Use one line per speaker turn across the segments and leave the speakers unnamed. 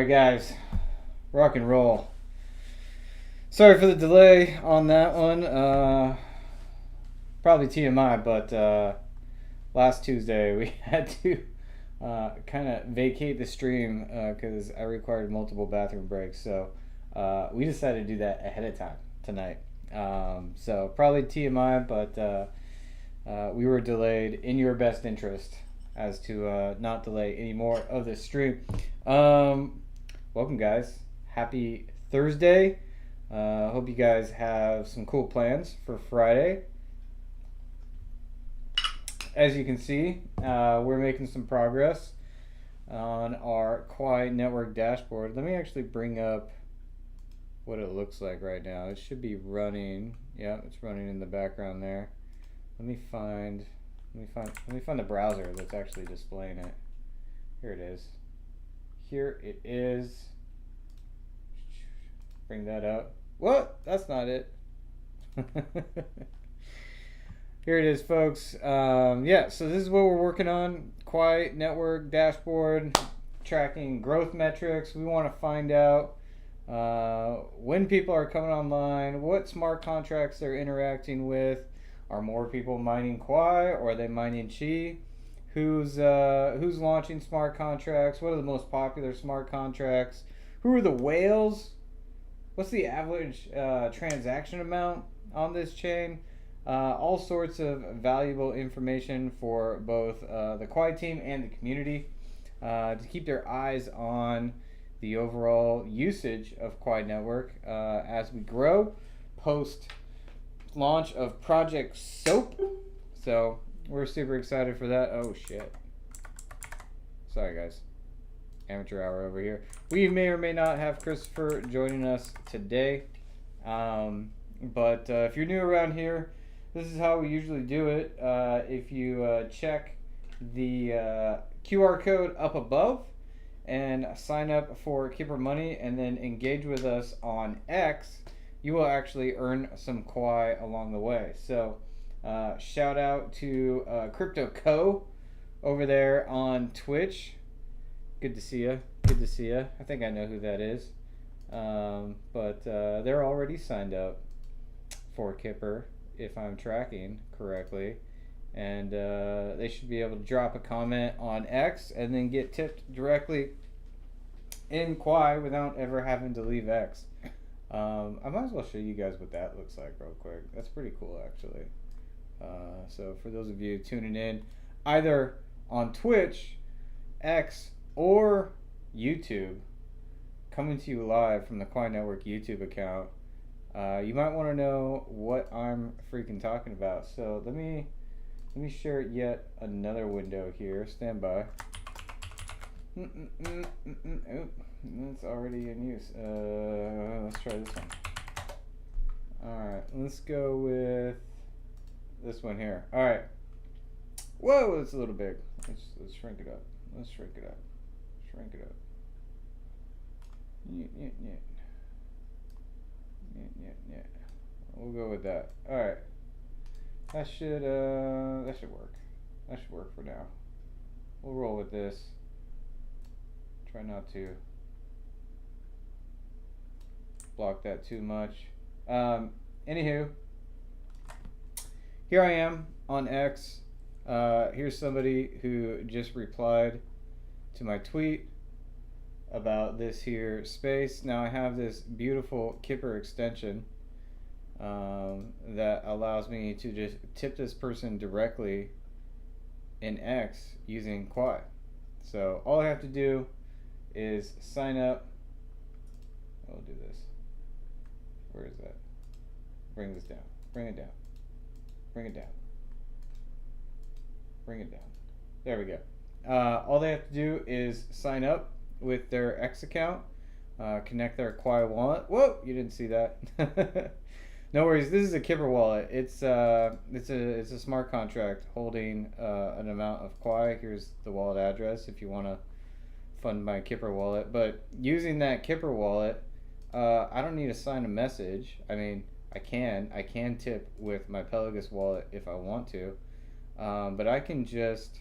Alright guys, rock and roll. Sorry for the delay on that one. Probably TMI, but last Tuesday we had to kind of vacate the stream because I required multiple bathroom breaks. So we decided to do that ahead of time tonight. So probably TMI, but we were delayed in your best interest as to not delay any more of the stream. Welcome, guys. Happy Thursday. Hope you guys have some cool plans for Friday. As you can see, we're making some progress on our Quai Network dashboard. Let me actually bring up what it looks like right now. It should be running. Yeah, it's running in the background there. Let me find the browser that's actually displaying it. Here it is. Here it is. Bring that up. What? That's not it. Here it is, folks. Yeah, so this is what we're working on. Quai Network dashboard, tracking growth metrics. We want to find out when people are coming online, what smart contracts they're interacting with. Are more people mining Quai, or are they mining Chi? Who's launching smart contracts? What are the most popular smart contracts? Who are the whales? What's the average transaction amount on this chain? All sorts of valuable information for both the Quai team and the community to keep their eyes on the overall usage of Quai Network as we grow post launch of Project Soap. So we're super excited for that. Oh shit. Sorry guys. Amateur hour over here. We may or may not have Christopher joining us today. But if you're new around here, this is how we usually do it. If you check the QR code up above and sign up for Kipper Money and then engage with us on X, you will actually earn some Quai along the way. So shout out to Crypto Co over there on Twitch. Good to see you. Good to see you. I think I know who that is. But they're already signed up for Kipper, if I'm tracking correctly. And they should be able to drop a comment on X and then get tipped directly in Quai without ever having to leave X. I might as well show you guys what that looks like real quick. That's pretty cool, actually. So for those of you tuning in, either on Twitch, X, or YouTube, coming to you live from the Quai Network YouTube account, you might want to know what I'm freaking talking about. So let me share yet another window here. Stand by. It's already in use. Let's try this one. Alright, let's go with this one here. Alright. Whoa, it's a little big. Let's shrink it up. Let's shrink it up. Shrink it up. Yeah. We'll go with that. Alright. That should work. That should work for now. We'll roll with this. Try not to block that too much. Anywho, here I am on X. Here's somebody who just replied to my tweet about this here space. Now I have this beautiful Kipper extension that allows me to just tip this person directly in X using Quai. So all I have to do is sign up. I'll do this. Where is that? Bring this down. Bring it down. Bring it down. Bring it down. There we go. All they have to do is sign up with their X account, connect their Quai wallet. Whoa, you didn't see that. No worries. This is a Kipper wallet. It's a smart contract holding an amount of Quai. Here's the wallet address if you want to fund my Kipper wallet. But using that Kipper wallet, I don't need to sign a message. I mean, I can tip with my Pelagus wallet if I want to, but I can just,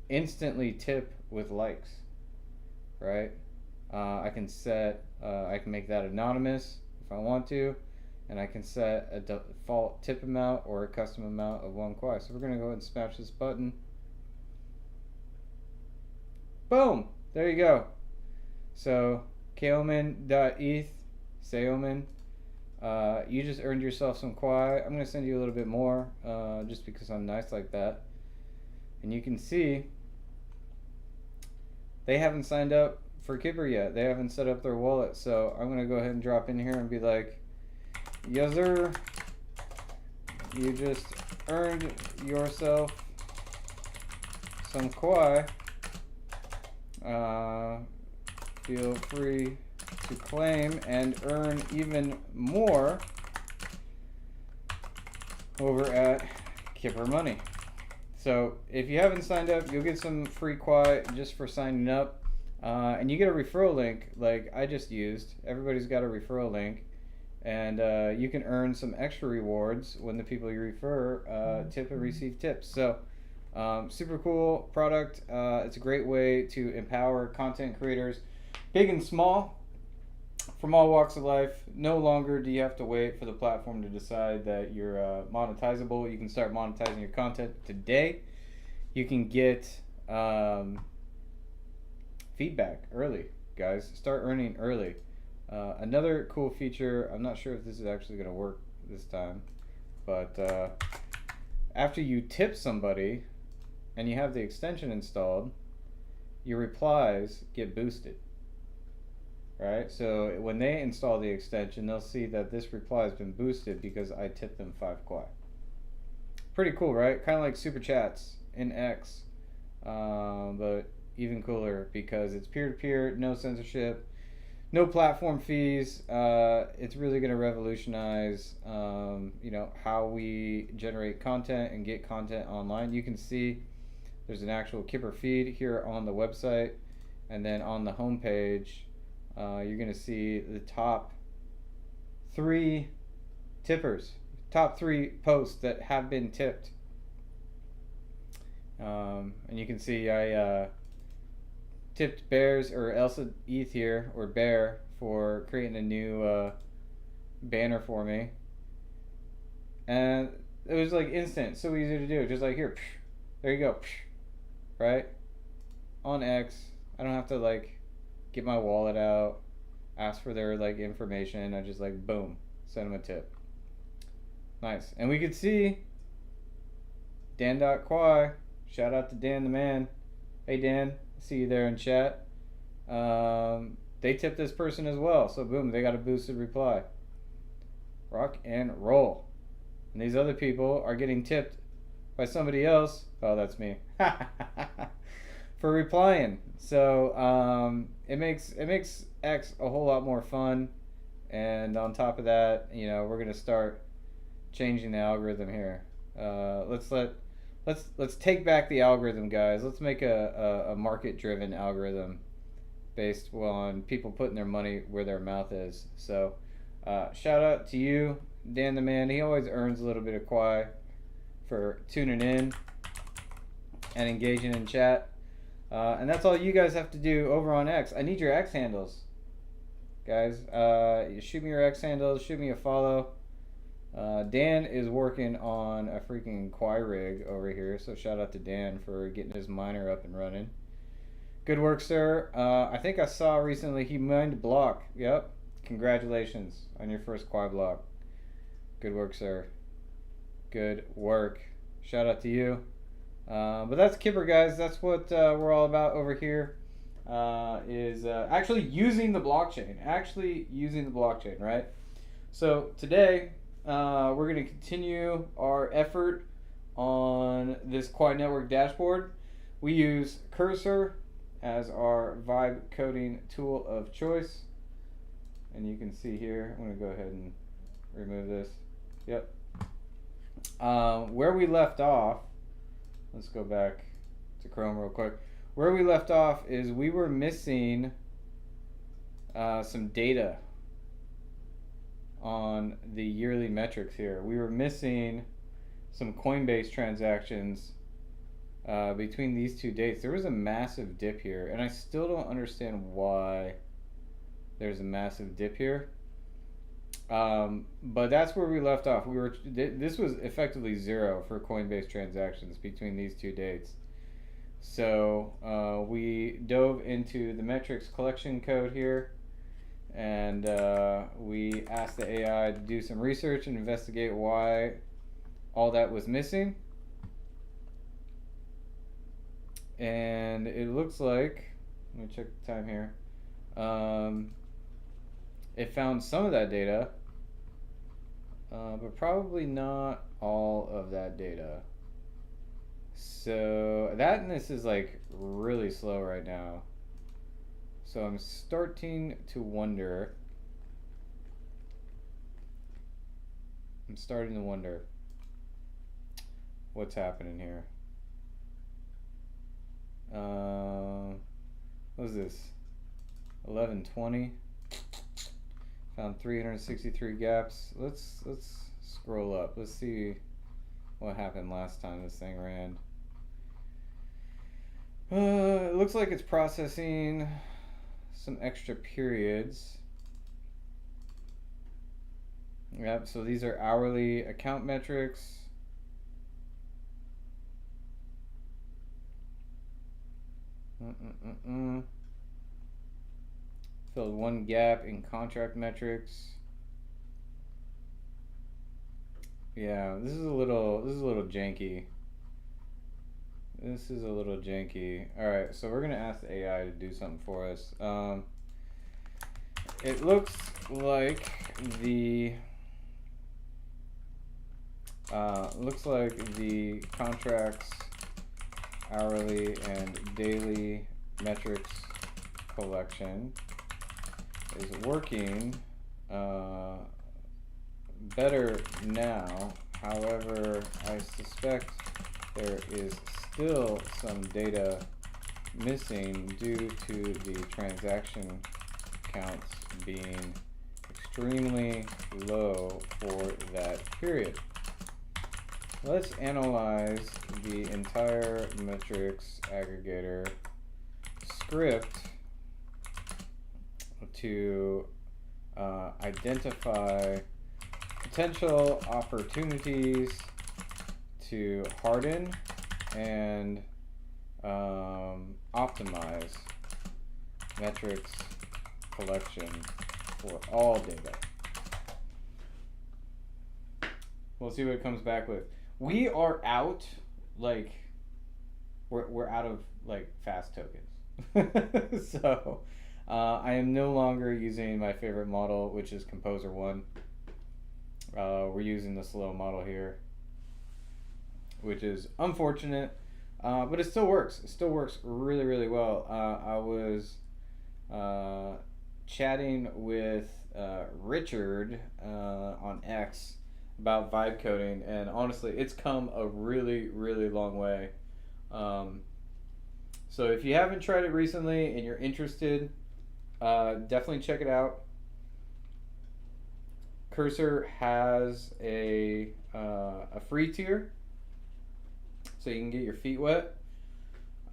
instantly tip with likes, right? I can set, I can make that anonymous if I want to, and I can set a default tip amount or a custom amount of 1 Quai. So we're going to go ahead and smash this button. Boom! There you go. So Kaoman.eth, Saoman, you just earned yourself some Quai. I'm going to send you a little bit more just because I'm nice like that. And you can see they haven't signed up for Kipper yet. They haven't set up their wallet. So I'm going to go ahead and drop in here and be like, user, you just earned yourself some Quai. Feel free to claim and earn even more over at Kipper Money. So if you haven't signed up, you'll get some free Quai just for signing up. And you get a referral link like I just used. Everybody's got a referral link. And you can earn some extra rewards when the people you refer tip and receive tips. So super cool product. It's a great way to empower content creators, big and small, from all walks of life. No longer do you have to wait for the platform to decide that you're monetizable. You can start monetizing your content today. You can get feedback early, guys. Start earning early. Another cool feature, I'm not sure if this is actually going to work this time, but after you tip somebody and you have the extension installed, your replies get boosted. Right? So when they install the extension, they'll see that this reply has been boosted because I tipped them 5 Quai. Pretty cool, right? Kind of like super chats in X, but even cooler because it's peer-to-peer, no censorship, no platform fees. It's really going to revolutionize, how we generate content and get content online. You can see there's an actual Kipper feed here on the website, and then on the home page, you're going to see the top 3 tippers, top 3 posts that have been tipped. And you can see I tipped Bears or Elsa ETH here, or Bear, for creating a new banner for me. And it was like instant, so easy to do. Just like here, there you go, right? On X, I don't have to like get my wallet out, ask for their like information. I just like boom, send them a tip. Nice. And we could see Dan.Quai. Shout out to Dan the man. Hey Dan, see you there in chat. They tipped this person as well, so boom, they got a boosted reply. Rock and roll. And these other people are getting tipped by somebody else. Oh, that's me. For replying. So it makes X a whole lot more fun. And on top of that, we're gonna start changing the algorithm here. Let's take back the algorithm, guys. Let's make a market-driven algorithm based on people putting their money where their mouth is. So shout out to you, Dan the man. He always earns a little bit of Quai for tuning in and engaging in chat. And that's all you guys have to do over on X. I need your X handles, guys. Shoot me your X handles. Shoot me a follow. Dan is working on a freaking Quai rig over here, so shout out to Dan for getting his miner up and running. Good work, sir. I think I saw recently he mined a block. Yep. Congratulations on your first Quai block. Good work, sir. Good work. Shout out to you. But that's Kipper, guys. That's what we're all about over here. Is actually using the blockchain. Right? So today we're going to continue our effort on this Quai Network dashboard. We use Cursor as our vibe coding tool of choice. And you can see here, I'm going to go ahead and remove this. Yep. Where we left off, let's go back to Chrome real quick. Where we left off is we were missing some data on the yearly metrics here. We were missing some Coinbase transactions between these two dates. There was a massive dip here, and I still don't understand why There's a massive dip here. But that's where we left off. This was effectively zero for Coinbase transactions between these two dates. So we dove into the metrics collection code here, and we asked the AI to do some research and investigate why all that was missing. And it looks like, let me check the time here. It found some of that data, but probably not all of that data. So this is like really slow right now. So I'm starting to wonder. What's happening here. What is this? 1120. Found 363 gaps. Let's scroll up. Let's see what happened last time this thing ran. It looks like it's processing some extra periods. Yep, so these are hourly account metrics. Filled one gap in contract metrics. Yeah, this is a little janky. All right, so we're gonna ask the AI to do something for us. It looks like the contracts hourly and daily metrics collection is working better now. However, I suspect there is still some data missing due to the transaction counts being extremely low for that period. Let's analyze the entire metrics aggregator script to identify potential opportunities to harden and optimize metrics collection for all data. We'll see what it comes back with. We are out, like, we're out of, like, fast tokens. So I am no longer using my favorite model, which is Composer 1. We're using the slow model here, which is unfortunate, but it still works. It still works really, really well. I was chatting with Richard on X about vibe coding, and honestly, it's come a really, really long way. So if you haven't tried it recently and you're interested, definitely check it out. Cursor has a free tier, so you can get your feet wet.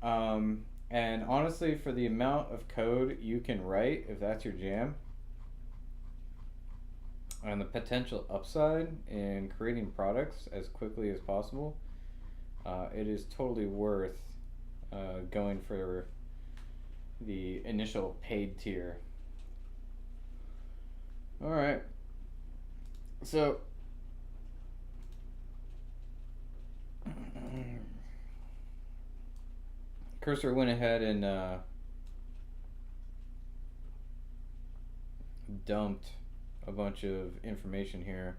And honestly, for the amount of code you can write, if that's your jam, and the potential upside in creating products as quickly as possible, it is totally worth going for the initial paid tier. All right. So Cursor went ahead and dumped a bunch of information here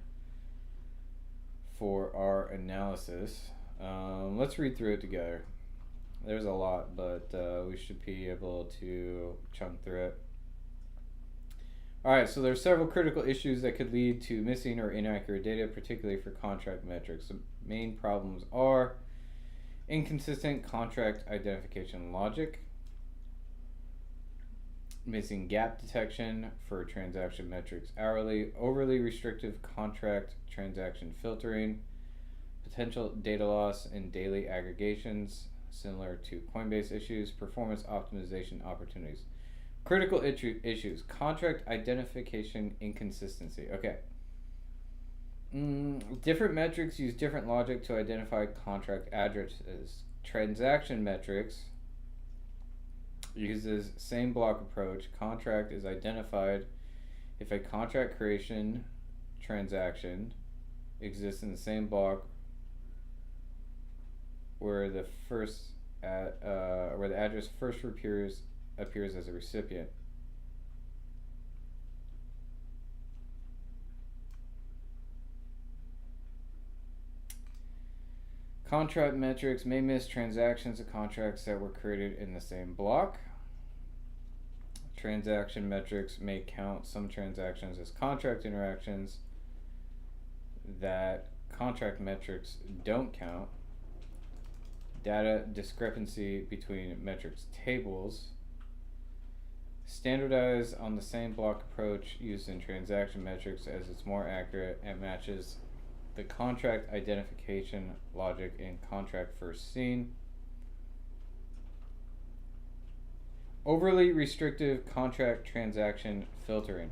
for our analysis. Let's read through it together. There's a lot, but we should be able to chunk through it. Alright, so there's several critical issues that could lead to missing or inaccurate data, particularly for contract metrics. The main problems are inconsistent contract identification logic, missing gap detection for transaction metrics hourly, overly restrictive contract transaction filtering, potential data loss in daily aggregations, similar to Coinbase issues, performance optimization opportunities. Critical issues. Contract identification inconsistency. Okay. Different metrics use different logic to identify contract addresses. Transaction metrics uses same block approach. Contract is identified if a contract creation transaction exists in the same block where the address first appears as a recipient. Contract metrics may miss transactions of contracts that were created in the same block. Transaction metrics may count some transactions as contract interactions that contract metrics don't count. Data discrepancy between metrics tables. Standardize on the same block approach used in transaction metrics as it's more accurate and matches the contract identification logic in contract first seen. Overly restrictive contract transaction filtering.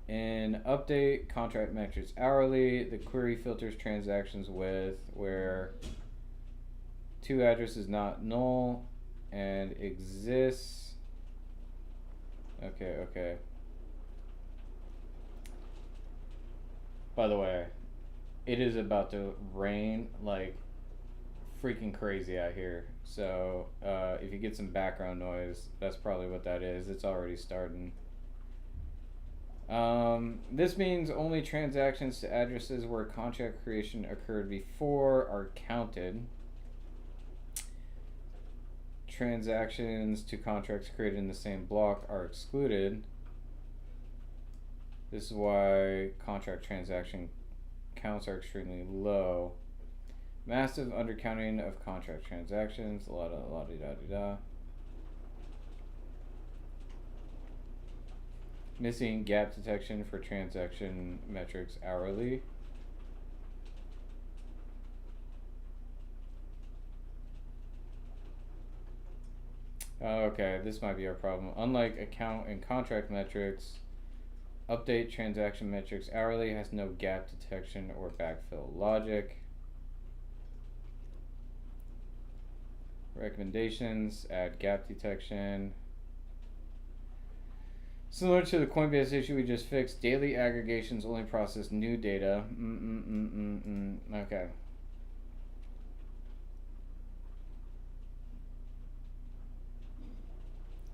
In update contract metrics hourly, the query filters transactions with where to address is not null and exists. Okay. By the way, it is about to rain like freaking crazy out here. So if you get some background noise, that's probably what that is. It's already starting. This means only transactions to addresses where contract creation occurred before are counted. Transactions to contracts created in the same block are excluded. This is why contract transaction counts are extremely low. Massive undercounting of contract transactions. La-di-da-di-da. Missing gap detection for transaction metrics hourly. Okay, this might be our problem. Unlike account and contract metrics, update transaction metrics hourly has no gap detection or backfill logic. Recommendations, add gap detection. Similar to the Coinbase issue we just fixed, daily aggregations only process new data. Okay.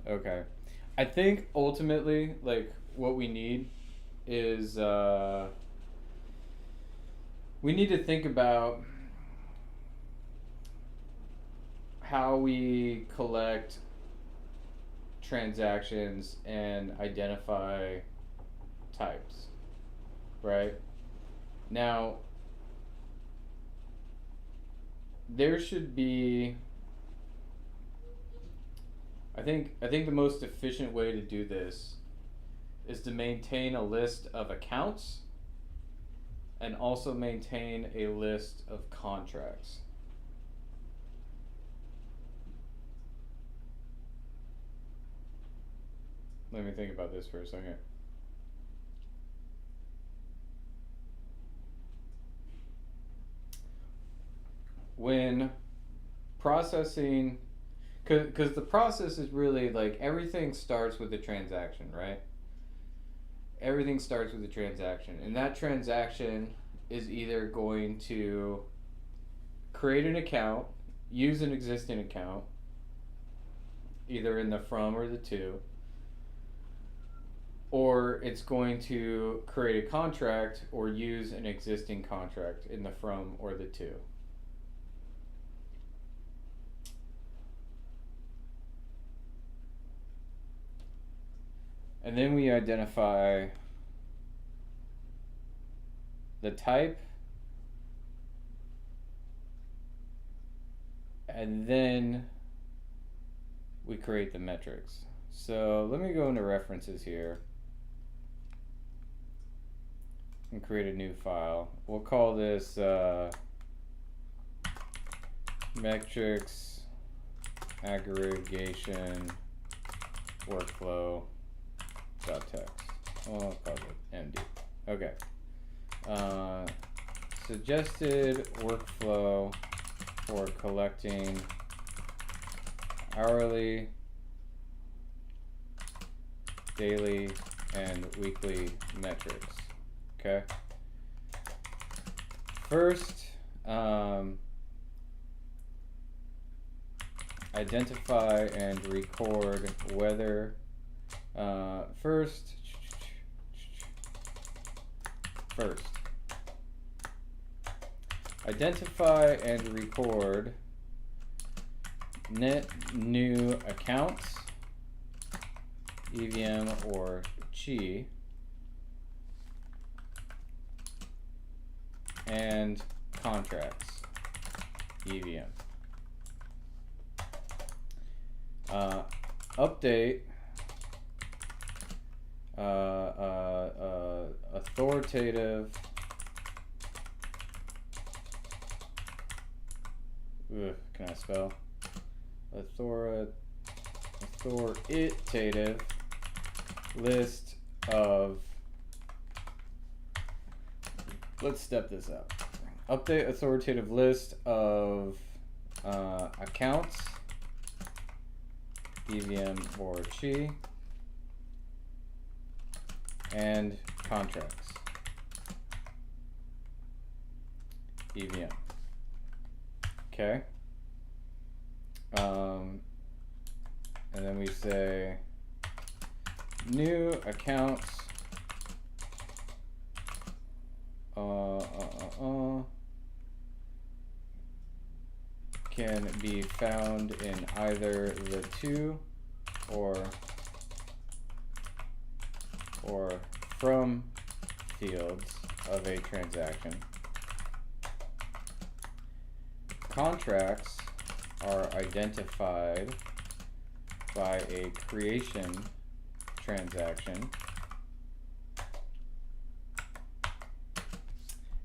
Okay. I think ultimately, like, what we need is we need to think about how we collect transactions and identify types, right? Now, there should be, I think the most efficient way to do this is to maintain a list of accounts and also maintain a list of contracts. Let me think about this for a second. When processing, because the process is really like everything starts with the transaction, right? Everything starts with the transaction, and that transaction is either going to create an account, use an existing account, either in the from or the to, or it's going to create a contract or use an existing contract in the from or the to. And then we identify the type, and then we create the metrics. So let me go into references here and create a new file. We'll call this metrics aggregation workflow dot text. Oh, I'll call it MD. Okay. Suggested workflow for collecting hourly, daily, and weekly metrics. Okay. First, identify and record whether first identify and record net new accounts, EVM or Chi, and contracts, EVM. Update authoritative can I spell? Authoritative list of, let's step this up. Update authoritative list of accounts, EVM or Chi, and contracts, EVM. Okay. And then we say new accounts can be found in either the to or from fields of a transaction. Contracts are identified by a creation transaction,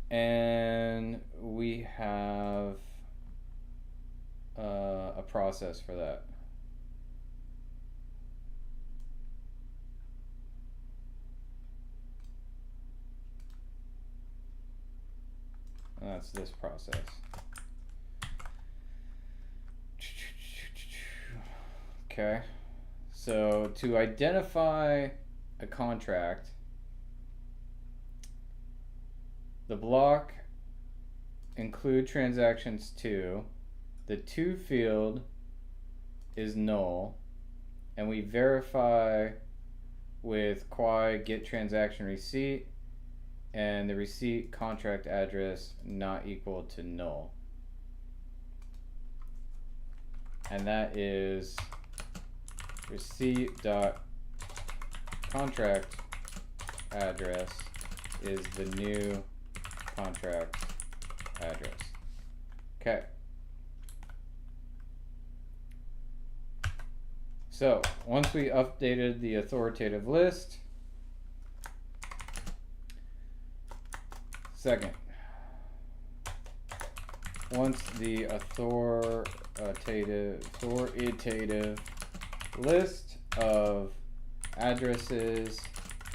and we have a process for that. And that's this process. Okay, so to identify a contract, the block include transactions to, the to field is null, and we verify with Quai get transaction receipt and the receipt contract address not equal to null. And that is receipt.contract address is the new contract address. Okay. So once we updated the authoritative list, second, once the authoritative list of addresses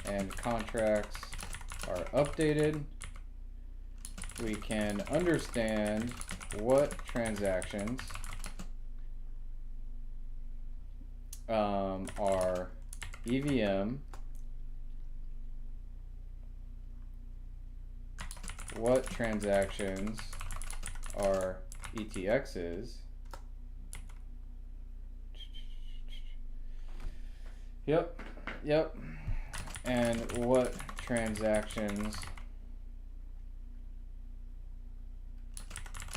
and contracts are updated, we can understand what transactions are EVM, what transactions are ETXs, yep, and what transactions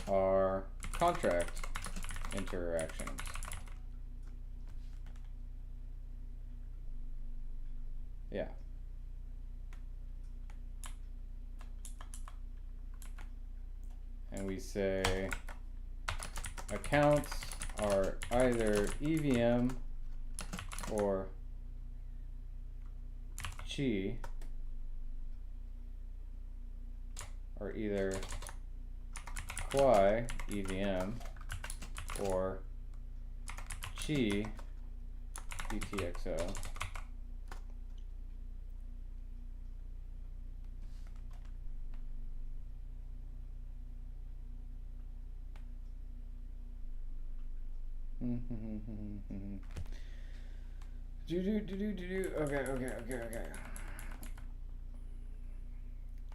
are contract interactions. Yeah. And we say accounts are either EVM or Chi, or either Quai EVM or Chi UTXO. Okay.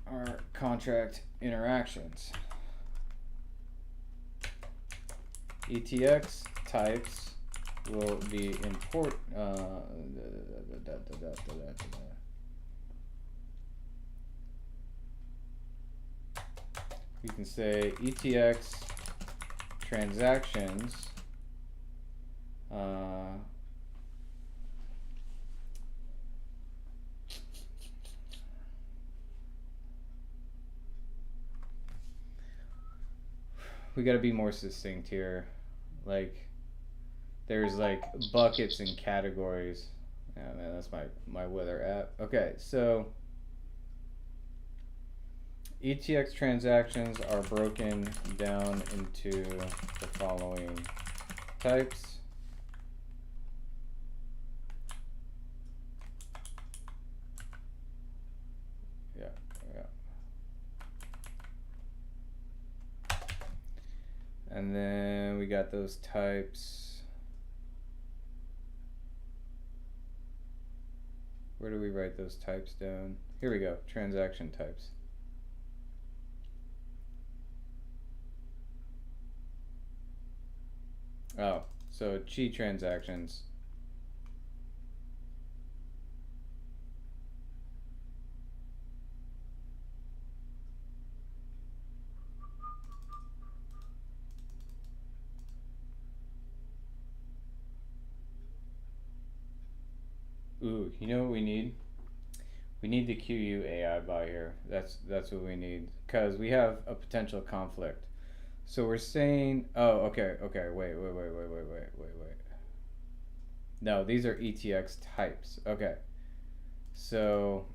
Our contract interactions. ETX types will be you can say ETX transactions we got to be more succinct here. Like, there's like buckets and categories. Yeah, man, that's my weather app. Okay, so ETX transactions are broken down into the following types. Yeah. And then we got those types. Where do we write those types down? Here we go, transaction types. Oh, so Qi transactions. Ooh, you know what we need? We need the QU AI by here. That's what we need, because we have a potential conflict. So we're saying, oh, okay, wait. No, these are ETX types. Okay. So,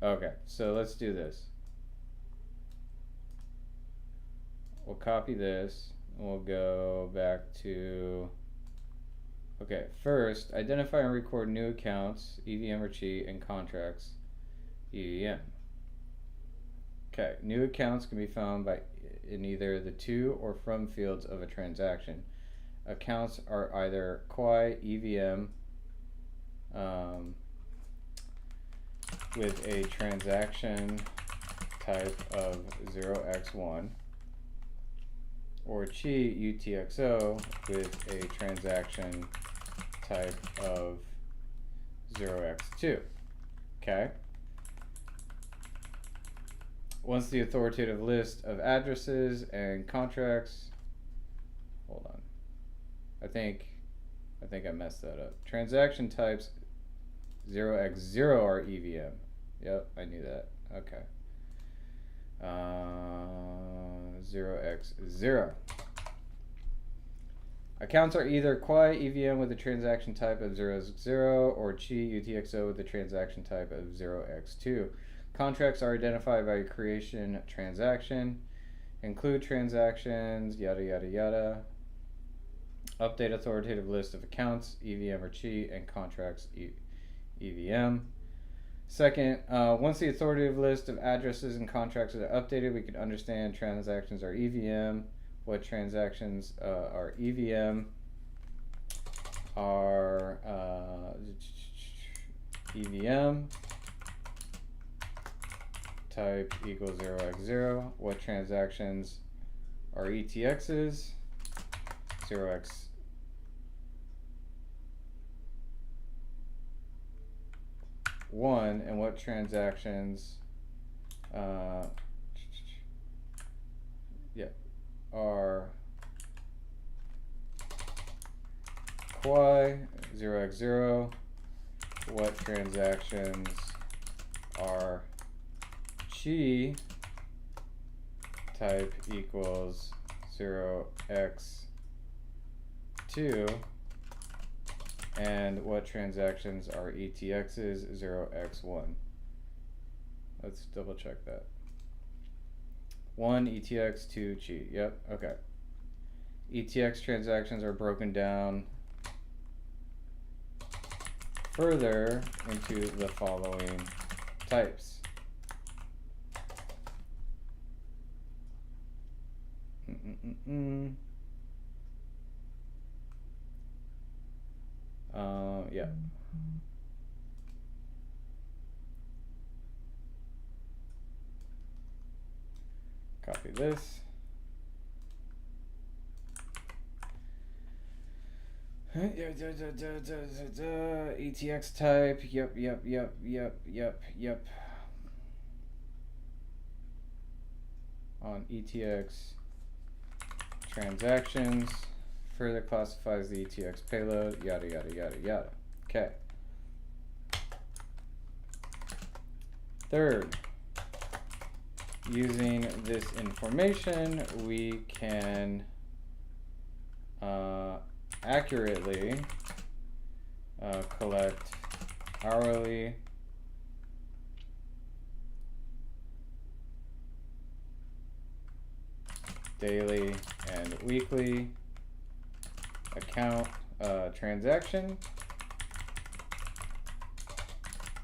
okay, so let's do this. We'll copy this, and we'll go back to, okay, first, identify and record new accounts, EVM or Qi, and contracts, EVM. Okay, new accounts can be found in either the to or from fields of a transaction. Accounts are either Quai EVM with a transaction type of 0x1, or Qi UTXO with a transaction type of 0x2. Okay? Once the authoritative list of addresses and contracts, hold on, I think I messed that up. Transaction types 0x0 are EVM. Yep, I knew that. Okay. 0x0. Accounts are either Quai EVM with a transaction type of 0x0 or Qi UTXO with a transaction type of 0x2. Contracts are identified by creation transaction, include transactions, yada yada yada. Update authoritative list of accounts, EVM or Qi, and contracts, EVM. Second, once the authoritative list of addresses and contracts are updated, we can understand transactions are EVM, what transactions are EVM, are EVM type equals 0x0, what transactions are ETXs, 0x1, and what transactions are Quai 0x0, what transactions are Qi type equals 0x2, and what transactions are ETXs 0x1. Let's double check that. 1 ETX, 2 Qi. Yep, okay. ETX transactions are broken down further into the following types. Yeah. Copy this. ETX type. Yep. On ETX transactions, further classifies the ETX payload, yada. Okay. Third, using this information, we can accurately collect hourly, daily, and weekly account transaction,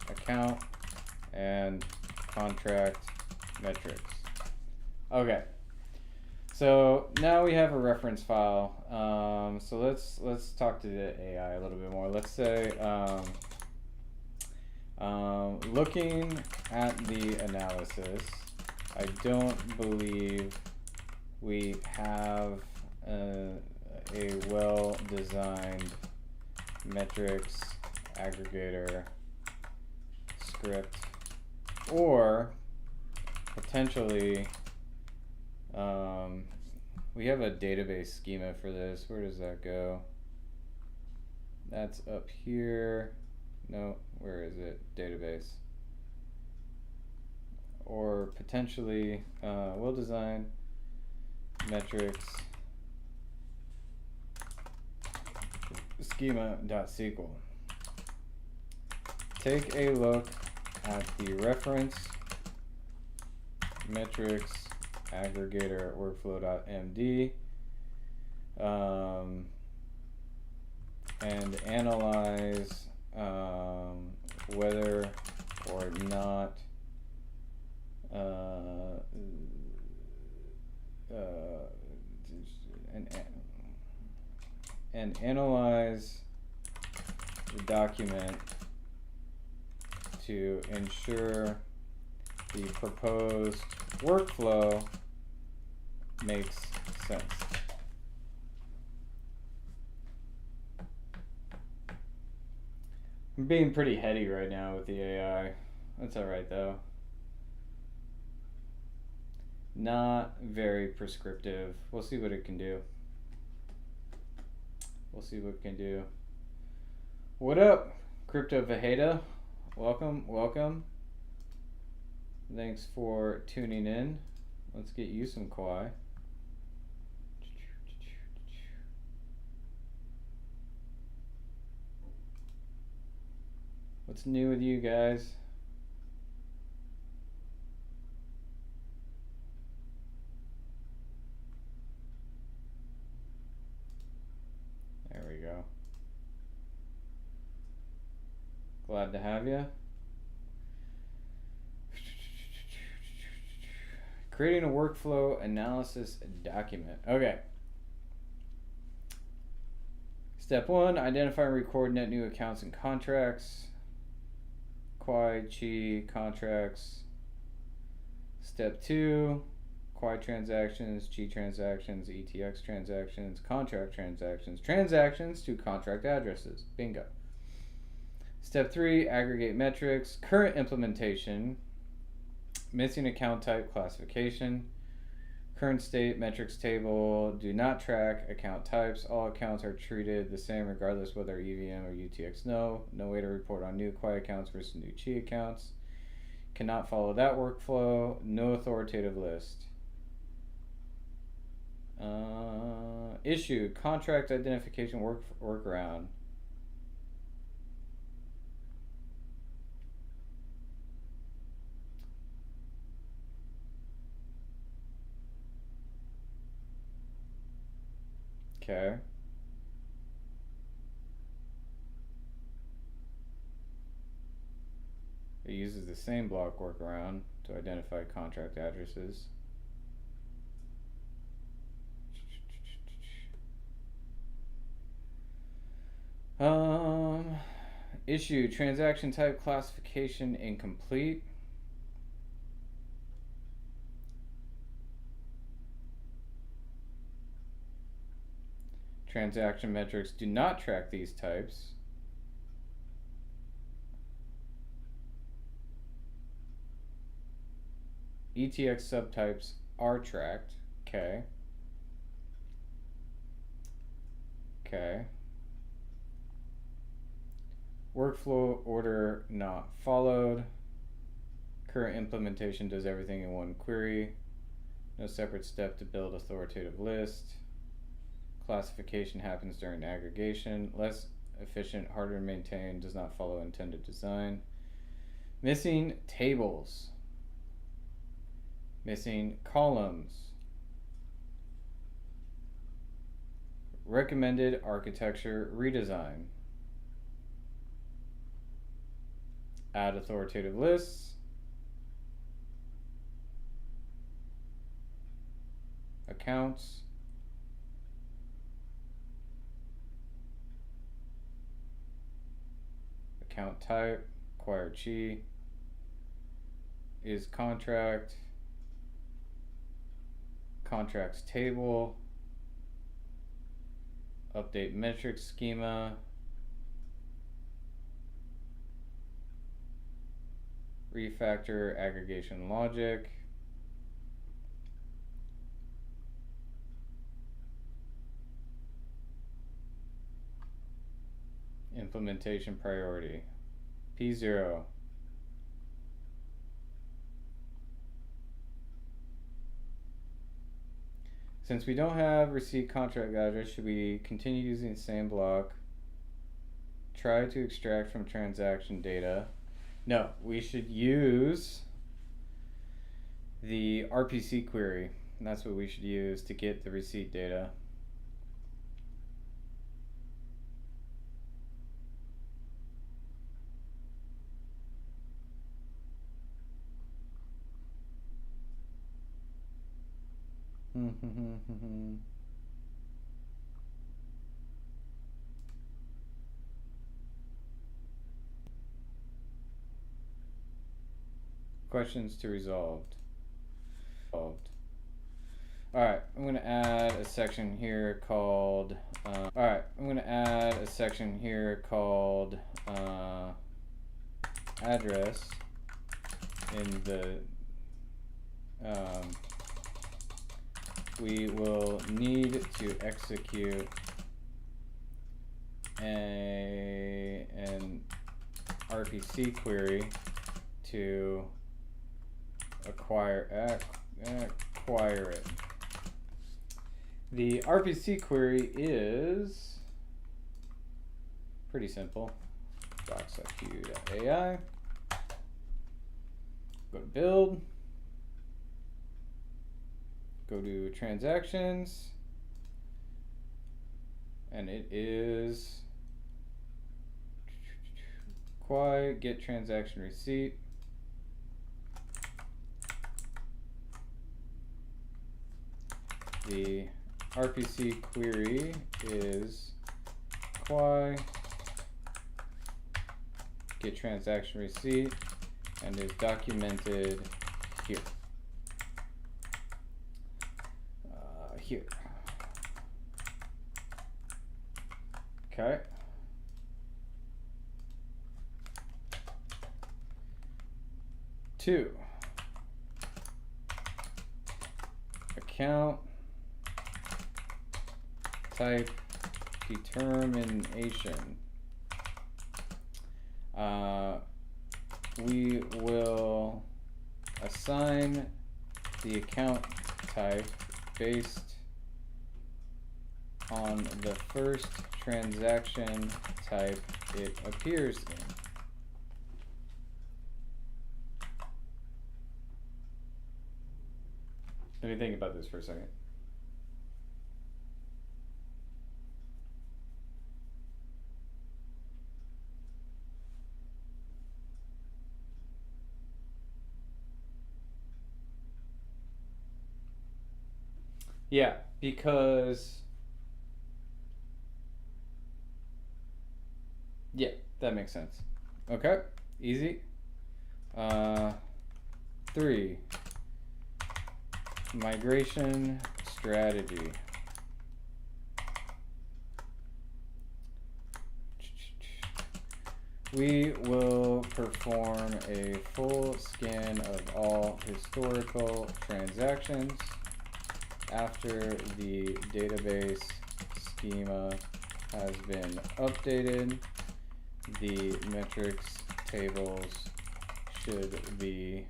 account, and contract metrics. Okay. So now we have a reference file. So let's talk to the AI a little bit more. Let's say looking at the analysis, I don't believe we have a well-designed metrics aggregator script, or potentially we have a database schema for this. Where does that go? That's up here. No, where is it? Database. Or potentially well-designed metrics schema.sql. Take a look at the reference metrics aggregator workflow.md and analyze whether or not and analyze the document to ensure the proposed workflow makes sense. I'm being pretty heady right now with the AI. That's alright though. Not very prescriptive. We'll see what it can do. What up, Crypto Vegeta? Welcome. Thanks for tuning in. Let's get you some Quai. What's new with you guys? There we go. Glad to have you. Creating a workflow analysis document. Okay. Step 1, identify and record net new accounts and contracts. Quai, Chi, contracts. Step 2, Quai transactions, Chi transactions, ETX transactions, contract transactions, transactions to contract addresses. Bingo. Step 3, aggregate metrics, current implementation, missing account type classification, current state metrics table, do not track account types. All accounts are treated the same regardless whether EVM or UTX. No way to report on new Quai accounts versus new Chi accounts. Cannot follow that workflow. No authoritative list. Issue contract identification workaround. Okay. It uses the same block workaround to identify contract addresses. Issue transaction type classification incomplete. Transaction metrics do not track these types. ETX subtypes are tracked. Okay. Okay. Workflow order not followed. Current implementation does everything in one query. No separate step to build authoritative list. Classification happens during aggregation. Less efficient, harder to maintain, does not follow intended design. Missing tables. Missing columns. Recommended architecture redesign. Add authoritative lists. Accounts. Account type, acquired chi. Is contract. Contracts table. Update metric schema. Refactor aggregation logic. Implementation priority. P0. Since we don't have receipt contract address, should we continue using the same block? Try to extract from transaction data. No, we should use the RPC query. And that's what we should use to get the receipt data. Questions to resolved. Alright, I'm going to add a section here called address in the we will need to execute an RPC query to acquire it. The RPC query is pretty simple. docs.q.ai. Go to build. Go to transactions. And it is Quai get transaction receipt. The RPC query is Quai get transaction receipt and is documented here. Here. Okay. Two. Account type determination. We will assign the account type based on the first transaction type it appears in. Let me think about this for a second. Yeah, because yeah, that makes sense. Okay, easy. 3. Migration strategy. We will perform a full scan of all historical transactions after the database schema has been updated. The metrics tables should be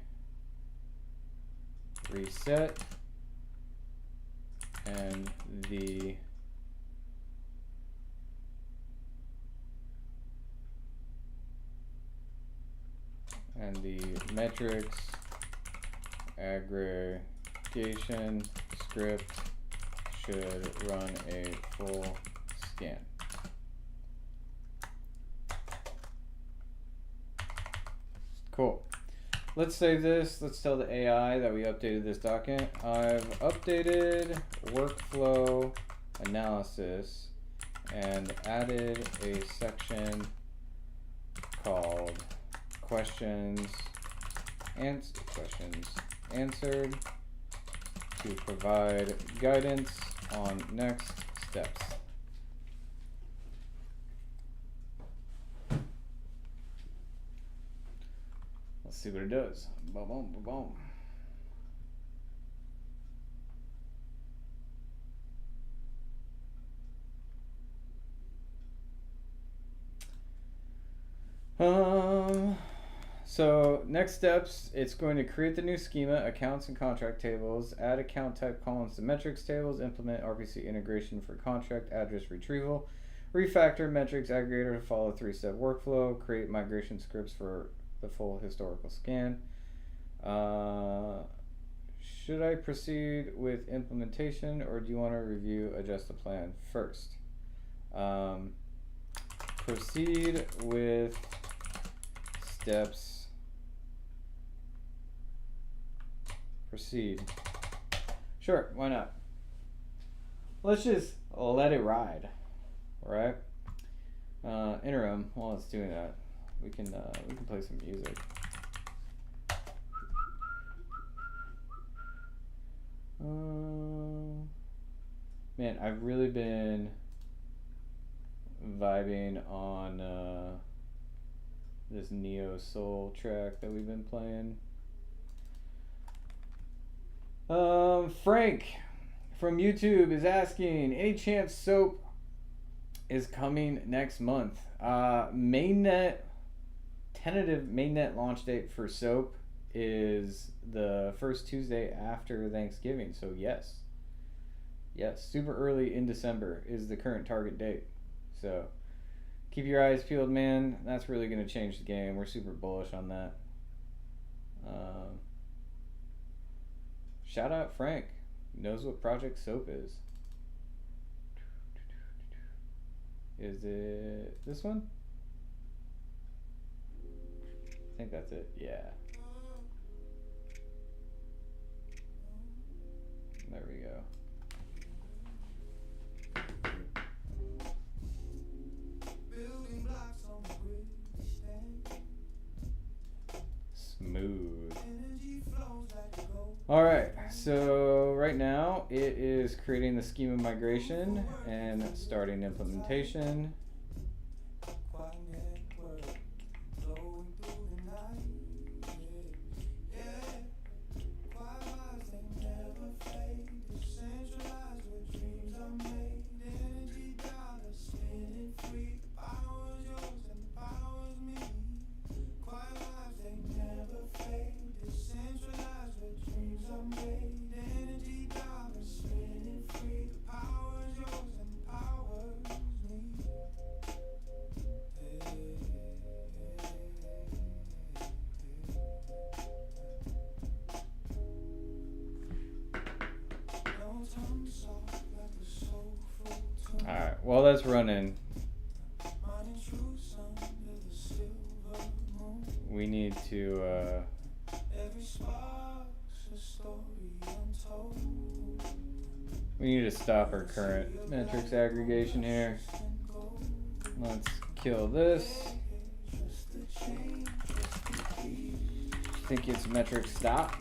reset and the metrics aggregation script should run a full scan. Cool. Let's save this. Let's tell the AI that we updated this document. I've updated workflow analysis and added a section called questions answered to provide guidance on next steps. Let's see what it does. Boom, boom, boom, boom. So next steps, it's going to create the new schema, accounts and contract tables, add account type columns to metrics tables, implement RPC integration for contract address retrieval, refactor metrics aggregator to follow 3-step workflow, create migration scripts for the full historical scan. Should I proceed with implementation, or do you want to review, adjust the plan first? Proceed with steps. Proceed. Sure, why not? Let's just let it ride, right? Interim, while it's doing that, we can play some music. Man, I've really been vibing on this neo soul track that we've been playing. Frank from YouTube is asking, any chance SOAP is coming next month? Mainnet, tentative mainnet launch date for SOAP is the first Tuesday after Thanksgiving, so yes, super early in December is the current target date. So keep your eyes peeled, man. That's really going to change the game. We're super bullish on that. Shout out Frank. Knows what Project SOAP is. Is it this one? I think that's it. Yeah. There we go. Smooth. All right, so right now it is creating the schema migration and starting implementation. Quai Network, flowing through the night. Quai lives, they never fade. Decentralized, where dreams are made. Energy dollars spinning free. The power is yours and the power is me. Quai lives, they never fade. Decentralized, where dreams are made. Energy dollars spinning free. The power is yours and the power is me. Alright, while that's running, we need to We need to stop our current metrics aggregation here. Let's kill this. Think it's metric stop.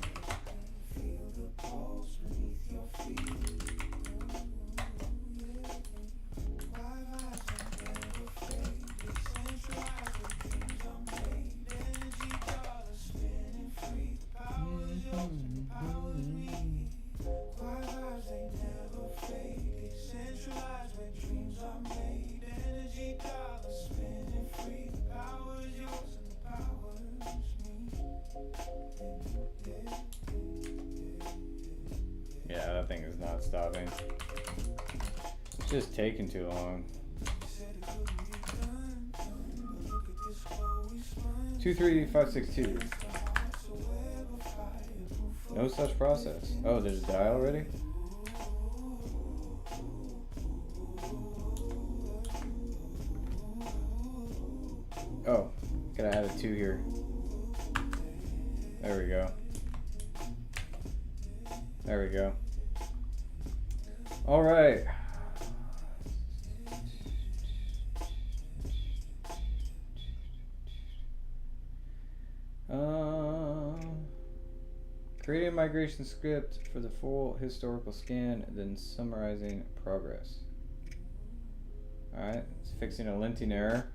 Yeah, that thing is not stopping. It's just taking too long. 23562. No such process. Oh, there's a die already? Oh, gotta add a 2 here. There we go. There we go. All right. Creating a migration script for the full historical scan, then summarizing progress. All right, it's fixing a linting error.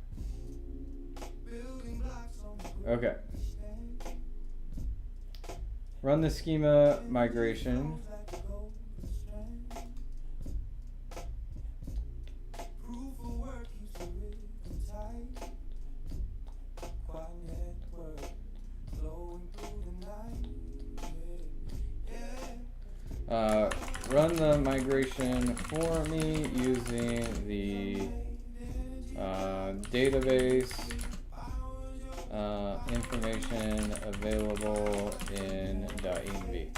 Okay. Run the schema migration. Run the migration for me using the database information available in .env.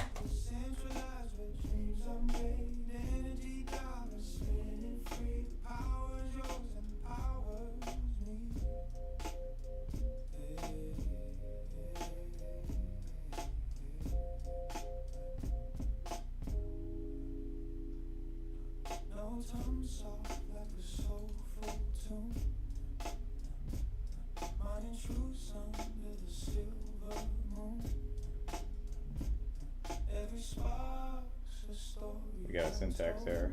We got a syntax error.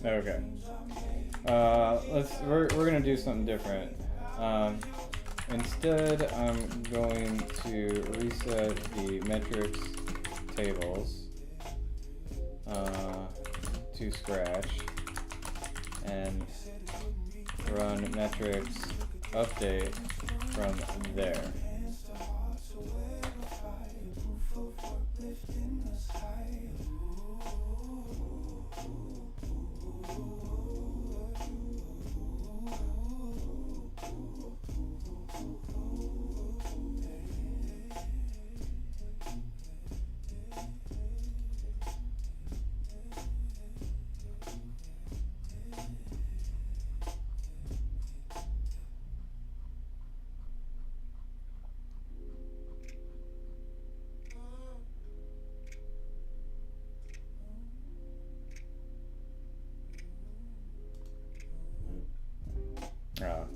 Okay. We're gonna do something different. Instead, I'm going to reset the metrics tables to scratch and run metrics update from there.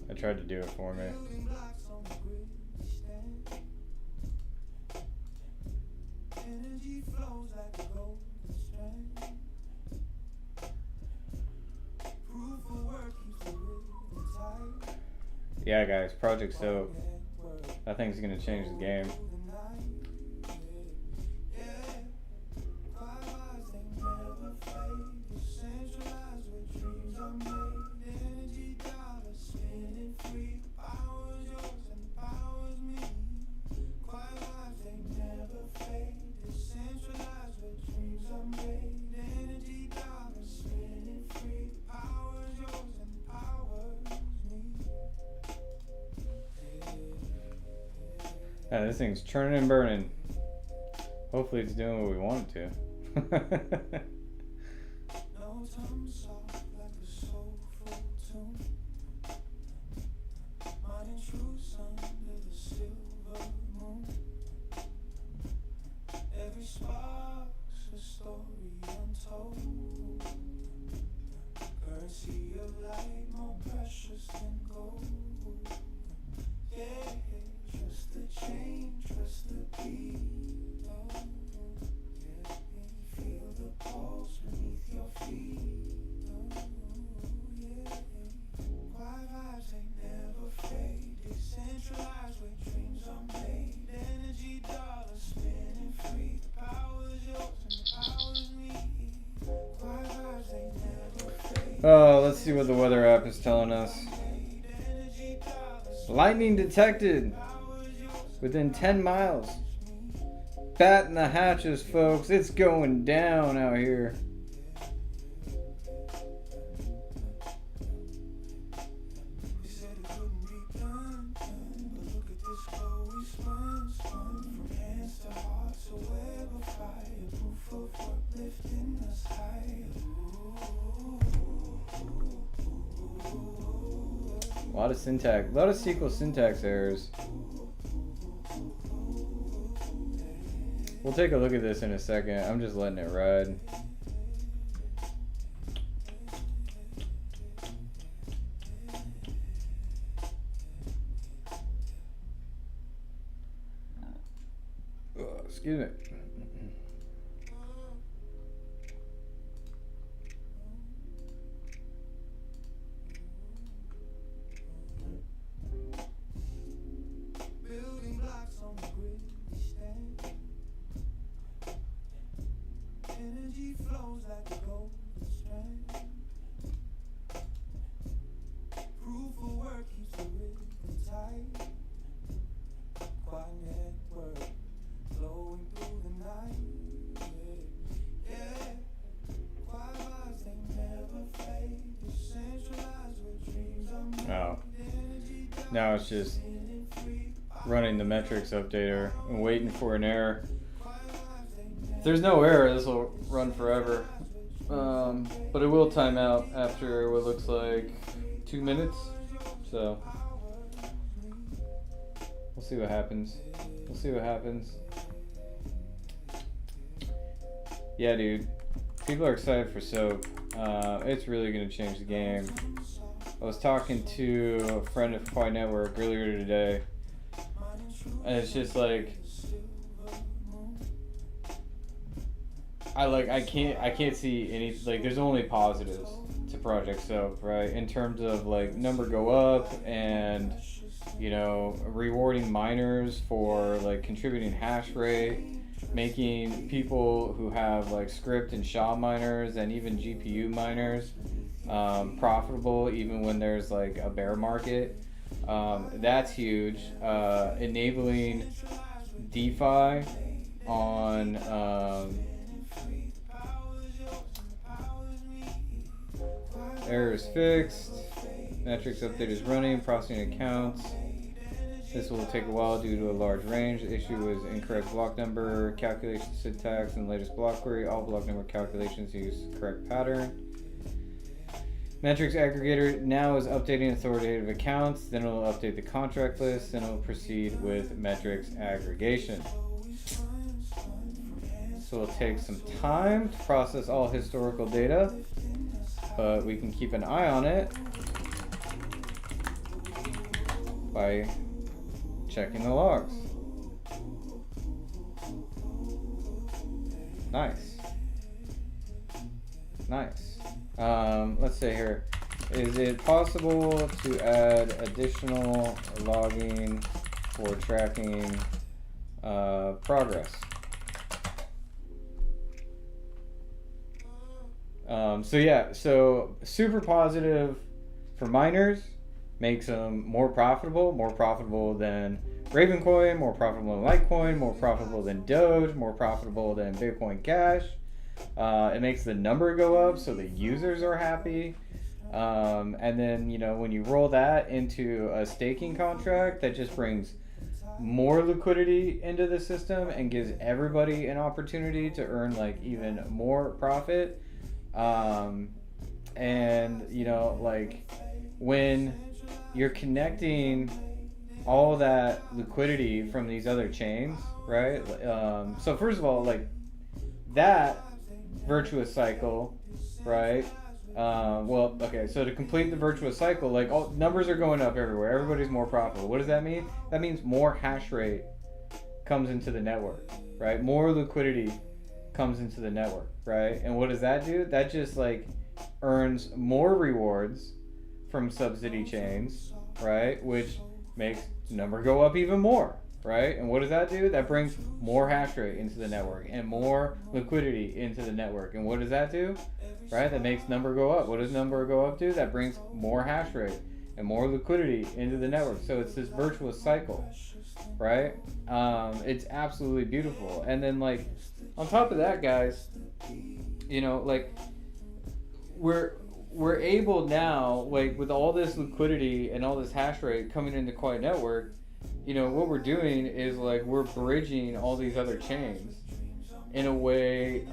I tried to do it for me. Yeah, guys, Project Soap. That thing's gonna change the game. Yeah, this thing's churning and burning. Hopefully it's doing what we want it to. Oh, let's see what the weather app is telling us. Lightning detected within 10 miles. Batten the hatches, folks. It's going down out here. A lot of syntax, a lot of SQL syntax errors. We'll take a look at this in a second. I'm just letting it ride. Excuse me.
Energy flows like a golden strand. Proof of work keeps the rhythm tight. Quai Network flowing through the night. Yeah. Quai vibes, they never fade. Decentralized where dreams are made.
Oh. Now it's just running the metrics updater and waiting for an error. If there's no error, this will run forever. But it will time out after what looks like 2 minutes. So we'll see what happens. We'll see what happens. Yeah, dude. People are excited for SOAP. It's really going to change the game. I was talking to a friend of Quai Network earlier today, and it's just like, I can't see any, like, there's only positives to Project SOAP, right? In terms of like number go up and, you know, rewarding miners for like contributing hash rate, making people who have like script and SHA miners and even GPU miners profitable even when there's like a bear market. That's huge. Enabling DeFi on errors fixed, metrics update is running, processing accounts. This will take a while due to a large range. The issue was incorrect block number, calculation syntax, and latest block query. All block number calculations use correct pattern. Metrics aggregator now is updating authoritative accounts, then it'll update the contract list, then it'll proceed with metrics aggregation. So it'll take some time to process all historical data, but we can keep an eye on it by checking the logs. Nice. Nice. Let's see here. Is it possible to add additional logging for tracking progress? So super positive for miners, makes them more profitable than Ravencoin, more profitable than Litecoin, more profitable than Doge, more profitable than Bitcoin Cash. It makes the number go up, so the users are happy. And then, you know, when you roll that into a staking contract, that just brings more liquidity into the system and gives everybody an opportunity to earn like even more profit. And you know, like when you're connecting all that liquidity from these other chains, right? So first of all, like that virtuous cycle, right? Well, okay, so to complete the virtuous cycle, like all numbers are going up everywhere. Everybody's more profitable. What does that mean? That means more hash rate comes into the network, right? More liquidity comes into the network, right? And what does that do? That just like earns more rewards from subsidy chains, right? Which makes the number go up even more, right? And what does that do? That brings more hash rate into the network and more liquidity into the network. And what does that do? Right? That makes number go up. What does number go up to? That brings more hash rate and more liquidity into the network. So it's this virtuous cycle, right? It's absolutely beautiful. And then like on top of that, guys, you know, like we're able now, like with all this liquidity and all this hash rate coming into Quai Network, you know, what we're doing is like we're bridging all these other chains in a way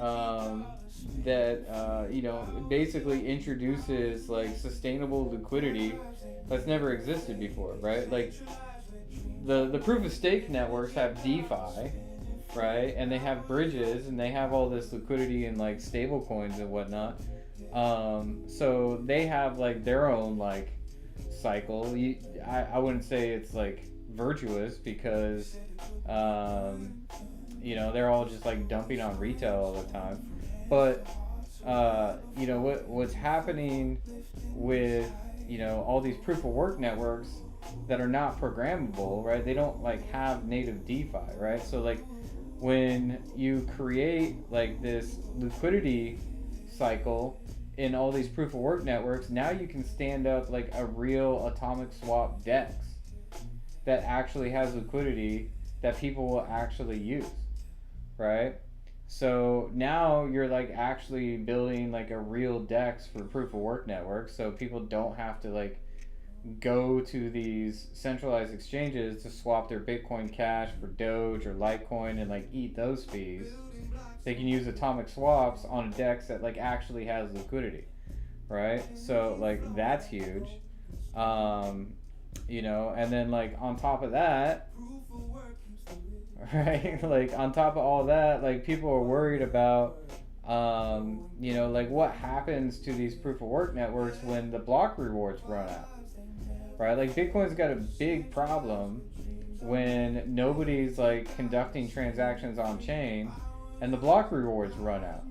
that you know, basically introduces like sustainable liquidity that's never existed before, right? Like the proof of stake networks have DeFi, right? And they have bridges and they have all this liquidity in like stable coins and whatnot. So they have like their own like cycle. I wouldn't say it's like virtuous because you know, they're all just like dumping on retail all the time. But you know what's happening with, you know, all these proof of work networks that are not programmable, right? They don't like have native DeFi, right? So like when you create like this liquidity cycle in all these proof of work networks, now you can stand up like a real atomic swap DEX that actually has liquidity that people will actually use, right? So now you're like actually building like a real DEX for proof of work networks, so people don't have to like go to these centralized exchanges to swap their Bitcoin Cash for Doge or Litecoin and like eat those fees. They can use atomic swaps on a DEX that like actually has liquidity, right? So like that's huge. You know, and then like on top of that, right? Like on top of all that, like people are worried about you know, like what happens to these proof of work networks when the block rewards run out, right? Like Bitcoin's got a big problem when nobody's like conducting transactions on chain and the block rewards run out,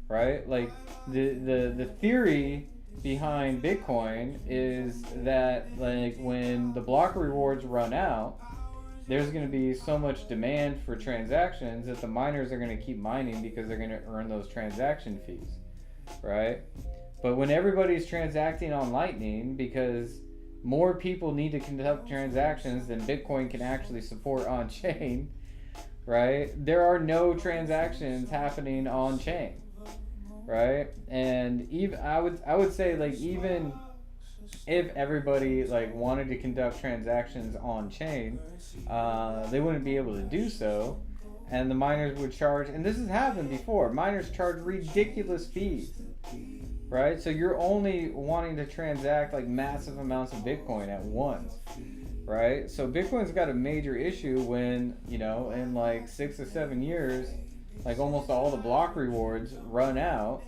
right? Like the theory behind Bitcoin is that like when the block rewards run out, there's going to be so much demand for transactions that the miners are going to keep mining because they're going to earn those transaction fees, right? But when everybody's transacting on Lightning, because more people need to conduct transactions than Bitcoin can actually support on chain, right? There are no transactions happening on chain, right? And even I would say like even if everybody like wanted to conduct transactions on chain, they wouldn't be able to do so, and the miners would charge. And this has happened before. Miners charge ridiculous fees, right? So you're only wanting to transact like massive amounts of Bitcoin at once, right? So Bitcoin's got a major issue when, you know, in like 6 or 7 years, like almost all the block rewards run out,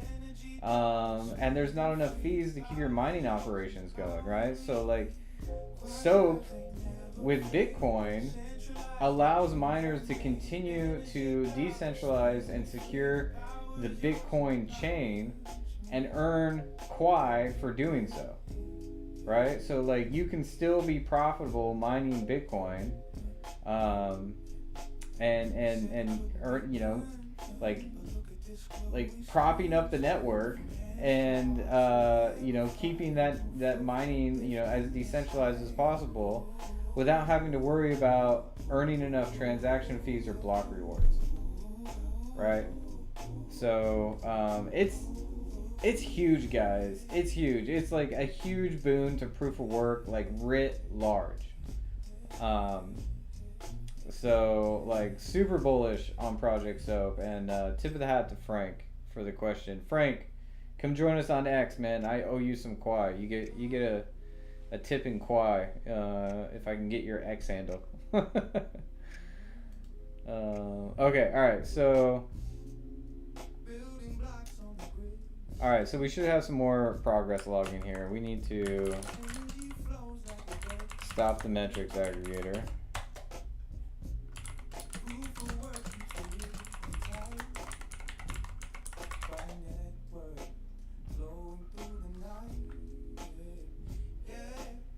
and there's not enough fees to keep your mining operations going, right? So like SOAP with Bitcoin allows miners to continue to decentralize and secure the Bitcoin chain and earn Quai for doing so, right? So like you can still be profitable mining Bitcoin, and earn, you know, like propping up the network and you know, keeping that mining, you know, as decentralized as possible without having to worry about earning enough transaction fees or block rewards, right? So it's huge, guys. It's huge. It's like a huge boon to proof of work, like writ large. So like super bullish on Project Soap, and tip of the hat to Frank for the question. Frank, come join us on X, man. I owe you some Quai. You get a tip in Quai if I can get your X handle. Okay, all right. So we should have some more progress logging here. We need to stop the metrics aggregator.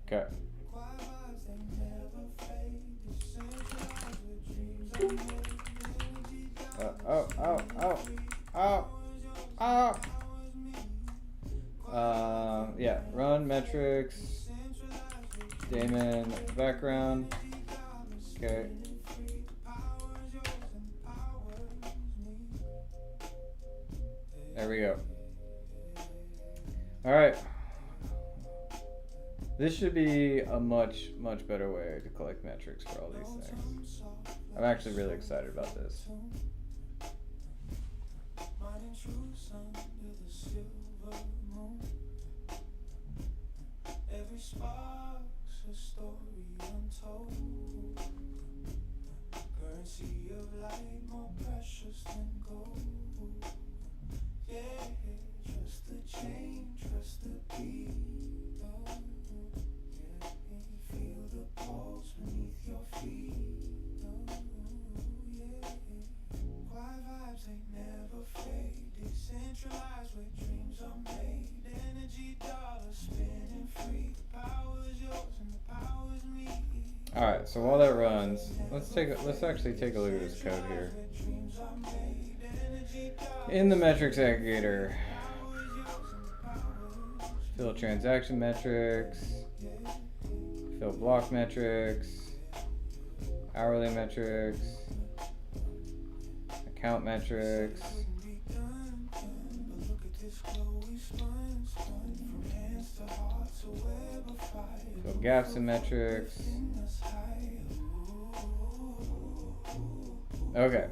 Okay. Yeah, run metrics, daemon background. Okay. There we go. All right. This should be a much better way to collect metrics for all these things. I'm actually really excited about this.
Every spark's a story untold. Currency of light more precious than gold. Yeah, trust the chain, trust the beat. Feel the pulse beneath your feet. Quai vibes ain't never fade. Decentralized where dreams are made. Energy dollars spinning free. The power's yours and the power's me.
All right. So while that runs, let's actually take a look at this code here. In the metrics aggregator, fill transaction metrics. Fill block metrics, hourly metrics, account metrics, fill gaps in metrics. Okay.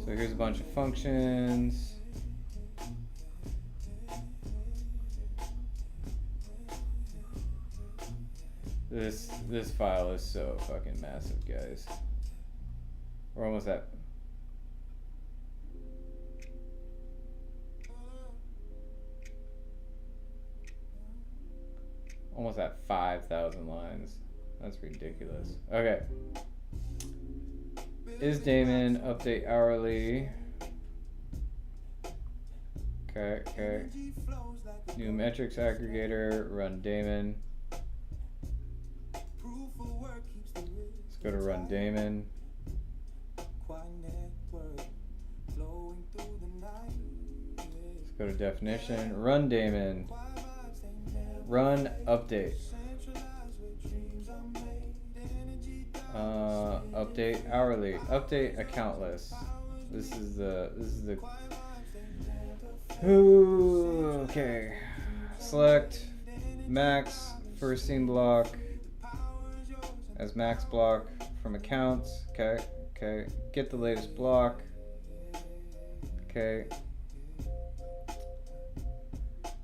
So here's a bunch of functions. This file is so fucking massive, guys. We're almost at almost at 5,000 lines. That's ridiculous. Okay. Is daemon update hourly? Okay. New metrics aggregator, run daemon. Let's go to run daemon.
Quai Network, flowing through the night.
Let's go to definition. Run daemon. Run update. Update hourly. Update account list. This is the okay. Select max first scene block as max block from accounts. Okay. Get the latest block. Okay.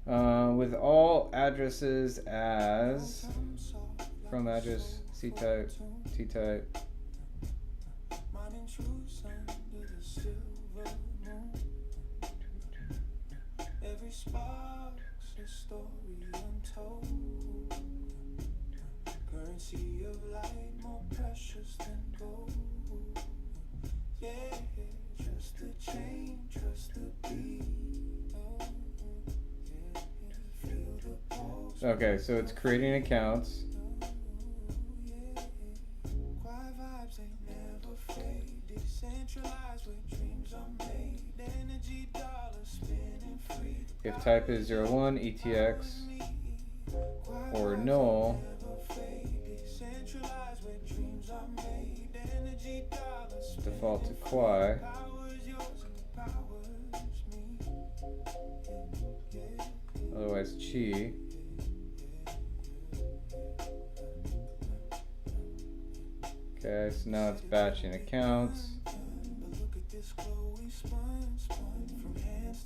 With all addresses as from address C type, T type.
Every spark's a story untold. Currency of light more precious than gold. Yeah, trust the chain, trust the beat. Feel the pulse.
Okay, so it's creating accounts.
Quai vibes ain't never fade. Decentralized where dreams are made. Energy dollars spinning free.
If type is 01 ETX or null, default to Quai. Otherwise chi. Okay, so now it's batching accounts.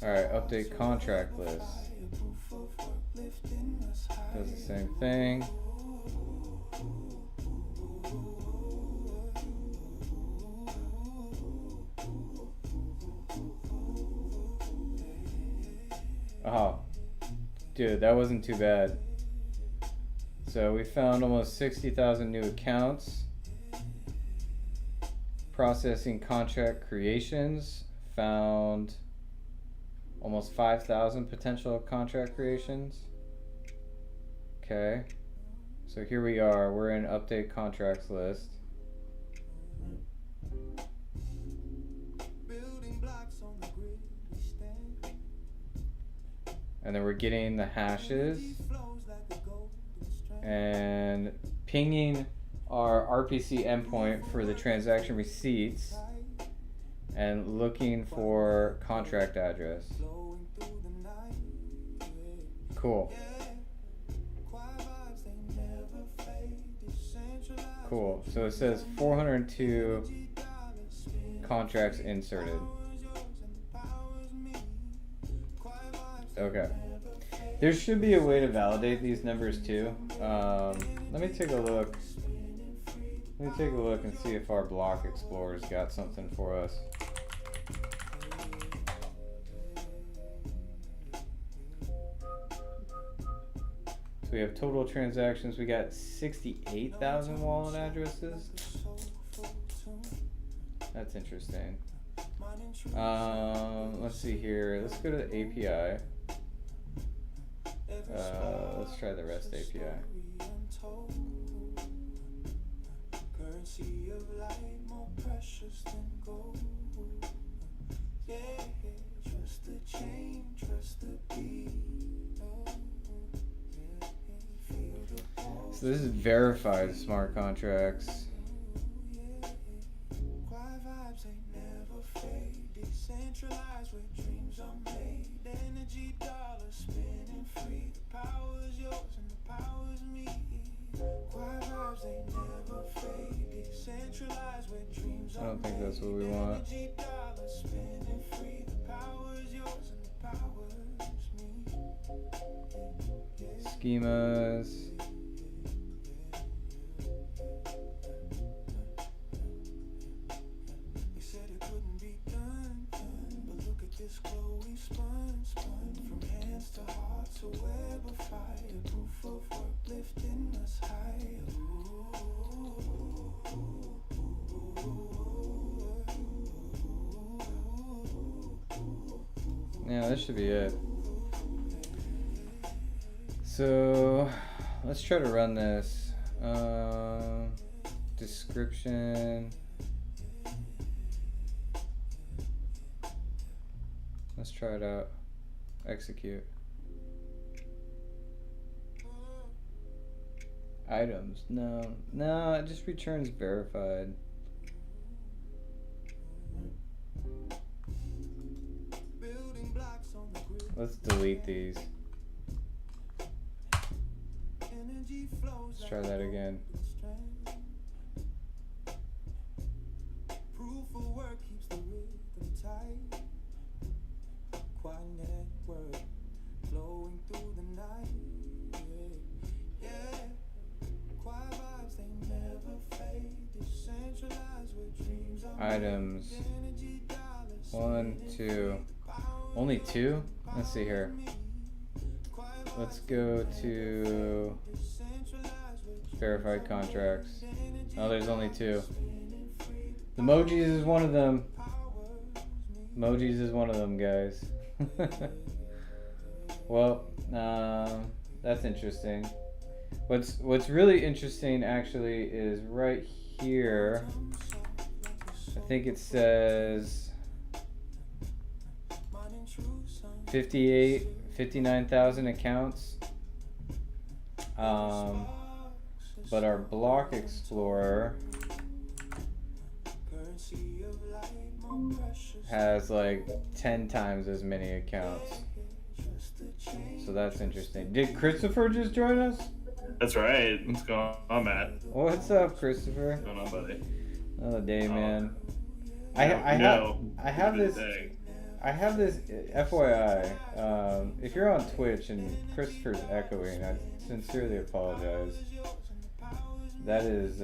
Alright, update contract list. Does the same thing. Oh, dude, that wasn't too bad. So we found almost 60,000 new accounts. Processing contract creations, found almost 5,000 potential contract creations. Okay, so here we are, we're in update contracts list. And then we're getting the hashes and pinging our RPC endpoint for the transaction receipts and looking for contract address. Cool. Cool. So it says 402 contracts inserted. Okay. There should be a way to validate these numbers too. Let me take a look. Let me take a look and see if our block explorer's got something for us. So we have total transactions. We got 68,000 wallet addresses. That's interesting. Let's see here. Let's go to the API. Let's try the REST API. So this is verified smart contracts. Decentralized where dreams are made. Energy dollars spinning free. The power is yours and the power is me. Quai vibes they never fade. Decentralized where dreams are made. I don't think that's what we want. Energy dollars spinning free. The power is yours and the power is me. Schemas. Yeah, that should be it. So let's try to run this. Description. Let's try it out. Execute. Items. No, it just returns verified. Let's delete these. Let's try that again. Proof of work keeps the rhythm tight. Quai Network flowing through the night. Yeah. Quai vibes they never fade. Decentralized with dreams are items. 1, 2. Only 2? Let's see here. Let's go to verified contracts. Oh, there's only 2. The emojis is one of them. Emojis is one of them, guys. Well, that's interesting. What's really interesting actually is right here. I think it says 59,000 accounts. But our block explorer has like 10 times as many accounts. So that's interesting. Did Christopher just join us?
That's right. What's going on, Matt?
What's up, Christopher?
What's going on, buddy?
Another day, man. I have this.
Thing.
I have this FYI. If you're on Twitch and Christopher's echoing, I sincerely apologize. That is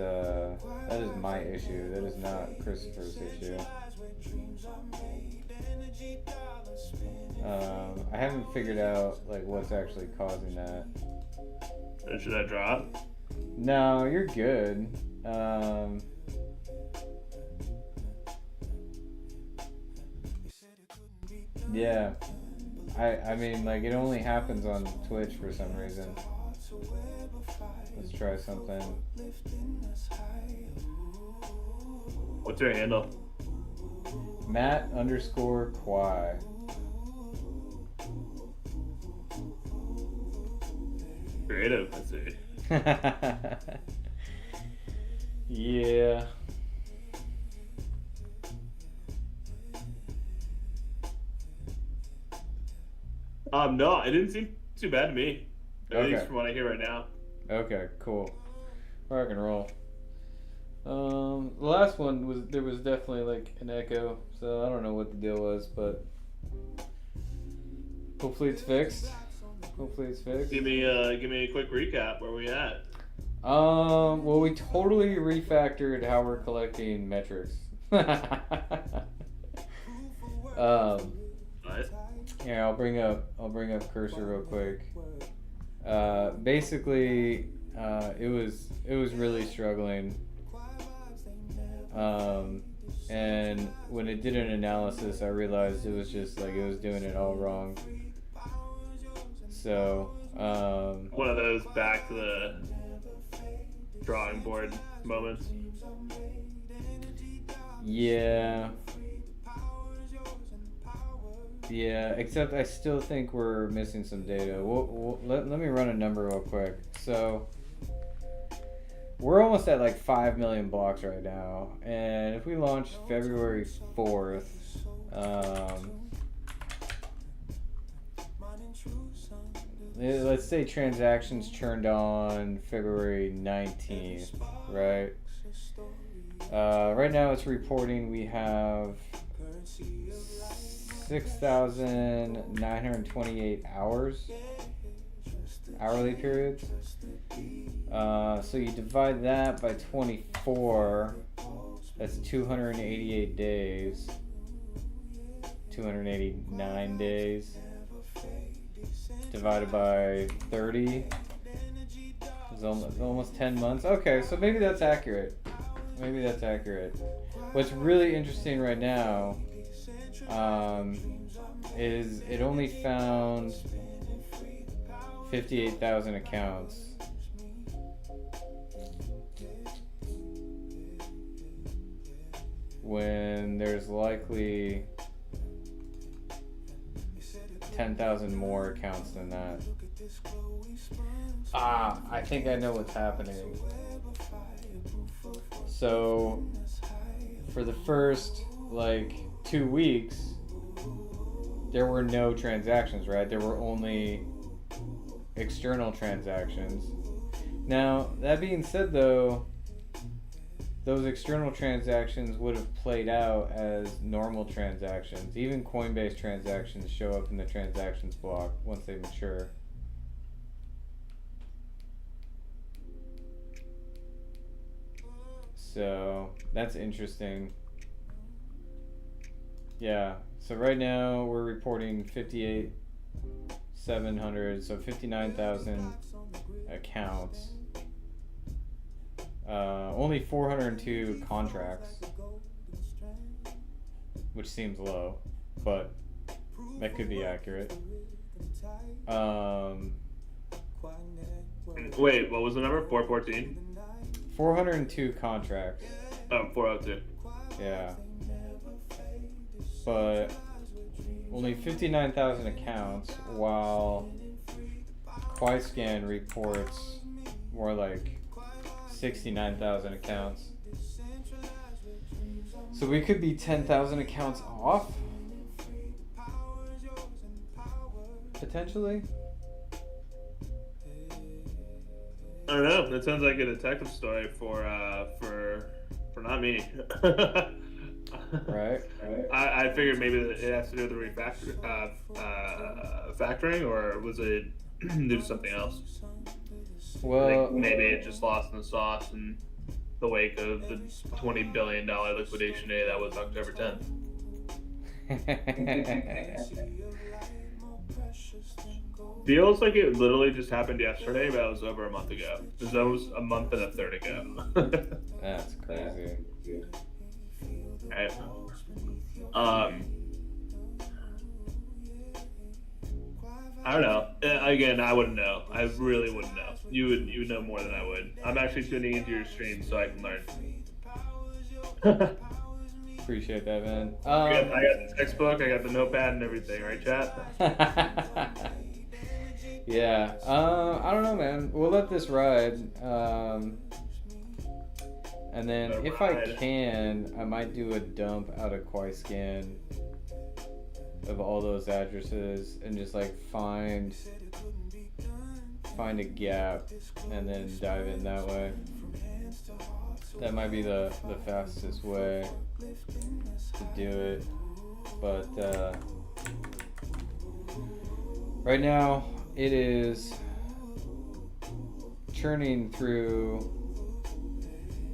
my issue. That is not Christopher's issue. I haven't figured out like what's actually causing that.
Should I drop?
No, you're good. Yeah. I mean, like, it only happens on Twitch for some reason. Let's try something.
What's your handle?
Matt_Quai.
Creative, I see.
Yeah.
No, it didn't seem too bad to me. At
Okay.
least from what I hear right now.
Okay, cool. Rock and roll. The last one there was definitely like an echo, so I don't know what the deal was, but hopefully it's fixed.
Give me a quick recap. Where we at?
Well, we totally refactored how we're collecting metrics.
Nice.
Here, I'll bring up cursor real quick. Basically, it was really struggling. And when it did an analysis, I realized it was just like it was doing it all wrong. So,
One of those back to the drawing board moments.
yeah. Yeah, except I still think we're missing some data. Let me run a number real quick. So, we're almost at like 5 million blocks right now. And if we launch February 4th, let's say transactions turned on February 19th, right? Right now it's reporting we have 6,928 hourly periods. So you divide that by 24, that's 288 days, 289 days, divided by 30, it's almost 10 months. Okay, so maybe that's accurate. What's really interesting right now is it only found 58,000 accounts. When there's likely 10,000 more accounts than that. I think I know what's happening. So, for the first, 2 weeks, there were no transactions, right? There were only external transactions. Now, that being said, though, those external transactions would have played out as normal transactions. Even Coinbase transactions show up in the transactions block once they mature. So that's interesting. Yeah, so right now we're reporting 58,700, so 59,000 accounts. Only 402 contracts, which seems low, but that could be accurate.
Wait, what was the number? 414?
402 contracts.
Oh, 402.
Yeah. But only 59,000 accounts, while QuaiScan reports more like 69,000 accounts. So we could be 10,000 accounts off, potentially.
I don't know. That sounds like a detective story for not me.
Right.
I figured maybe that it has to do with the factoring, or was it do something else? I
Well,
think maybe it just lost in the sauce in the wake of the $20 billion liquidation day that was October 10th. Feels like it literally just happened yesterday, but it was over a month ago. It was almost a month and a third ago.
That's crazy.
Right. I don't know. Again, I wouldn't know. I really wouldn't know. You would know more than I would. I'm actually tuning into your stream so I can learn.
Appreciate that, man.
I got the textbook, I got the notepad and everything, right, chat?
Yeah. I don't know, man. We'll let this ride. And then if I can, I might do a dump out of Quai Scan of all those addresses and just like find a gap and then dive in that way. That might be the fastest way to do it. But right now it is churning through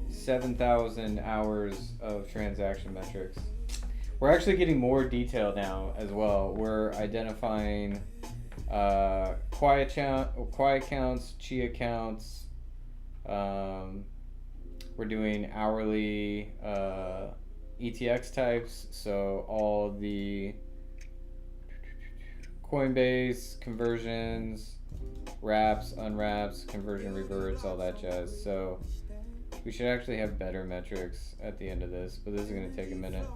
7,000 hours of transaction metrics. We're actually getting more detail now as well. We're identifying Quai accounts, Chi accounts. We're doing hourly ETX types, so all the Coinbase conversions, wraps, unwraps, conversion reverts, all that jazz. So we should actually have better metrics at the end of this, but this is going to take a minute.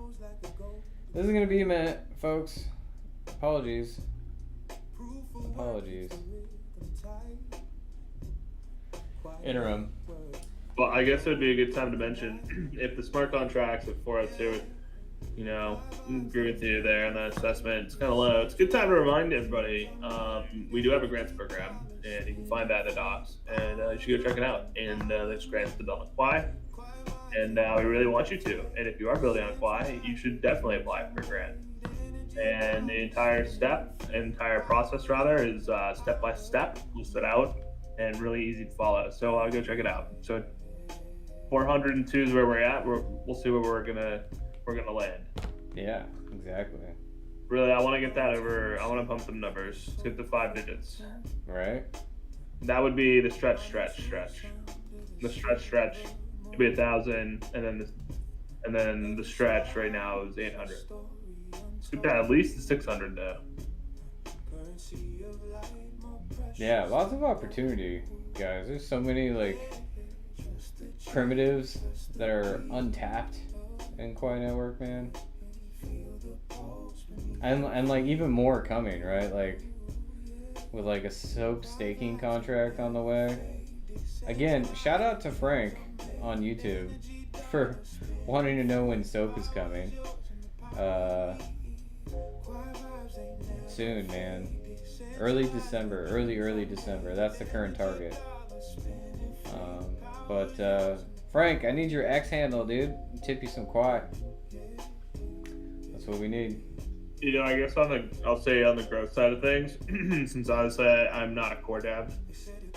This is going to be a minute, folks. Apologies. Interim.
Well, I guess it would be a good time to mention if the smart contracts at 402, agree with you there on that assessment. It's kind of low. It's a good time to remind everybody we do have a grants program, and you can find that in the docs, and you should go check it out. And there's grants to build on Quai, and we really want you to. And if you are building on Quai, you should definitely apply for a grant. And the entire process is step by step, listed out, and really easy to follow. So go check it out. So 402 is where we're at. We'll see where we're gonna land.
Yeah, exactly.
Really, I want to get that over. I want to pump some numbers. Let's get to 5 digits.
Right.
That would be the stretch. The stretch would be 1,000, and then the stretch right now is 800. Let's get that at least to 600 though.
Yeah, lots of opportunity, guys. There's so many like primitives that are untapped in Quai Network, man. And like even more coming, right? Like with like a SOAP staking contract on the way. Again, shout out to Frank on YouTube for wanting to know when SOAP is coming. Soon, man. Early December. That's the current target. But Frank, I need your X handle, dude. Tip you some Quai. That's what we need.
I guess I'll say on the growth side of things, since obviously I'm not a core dev,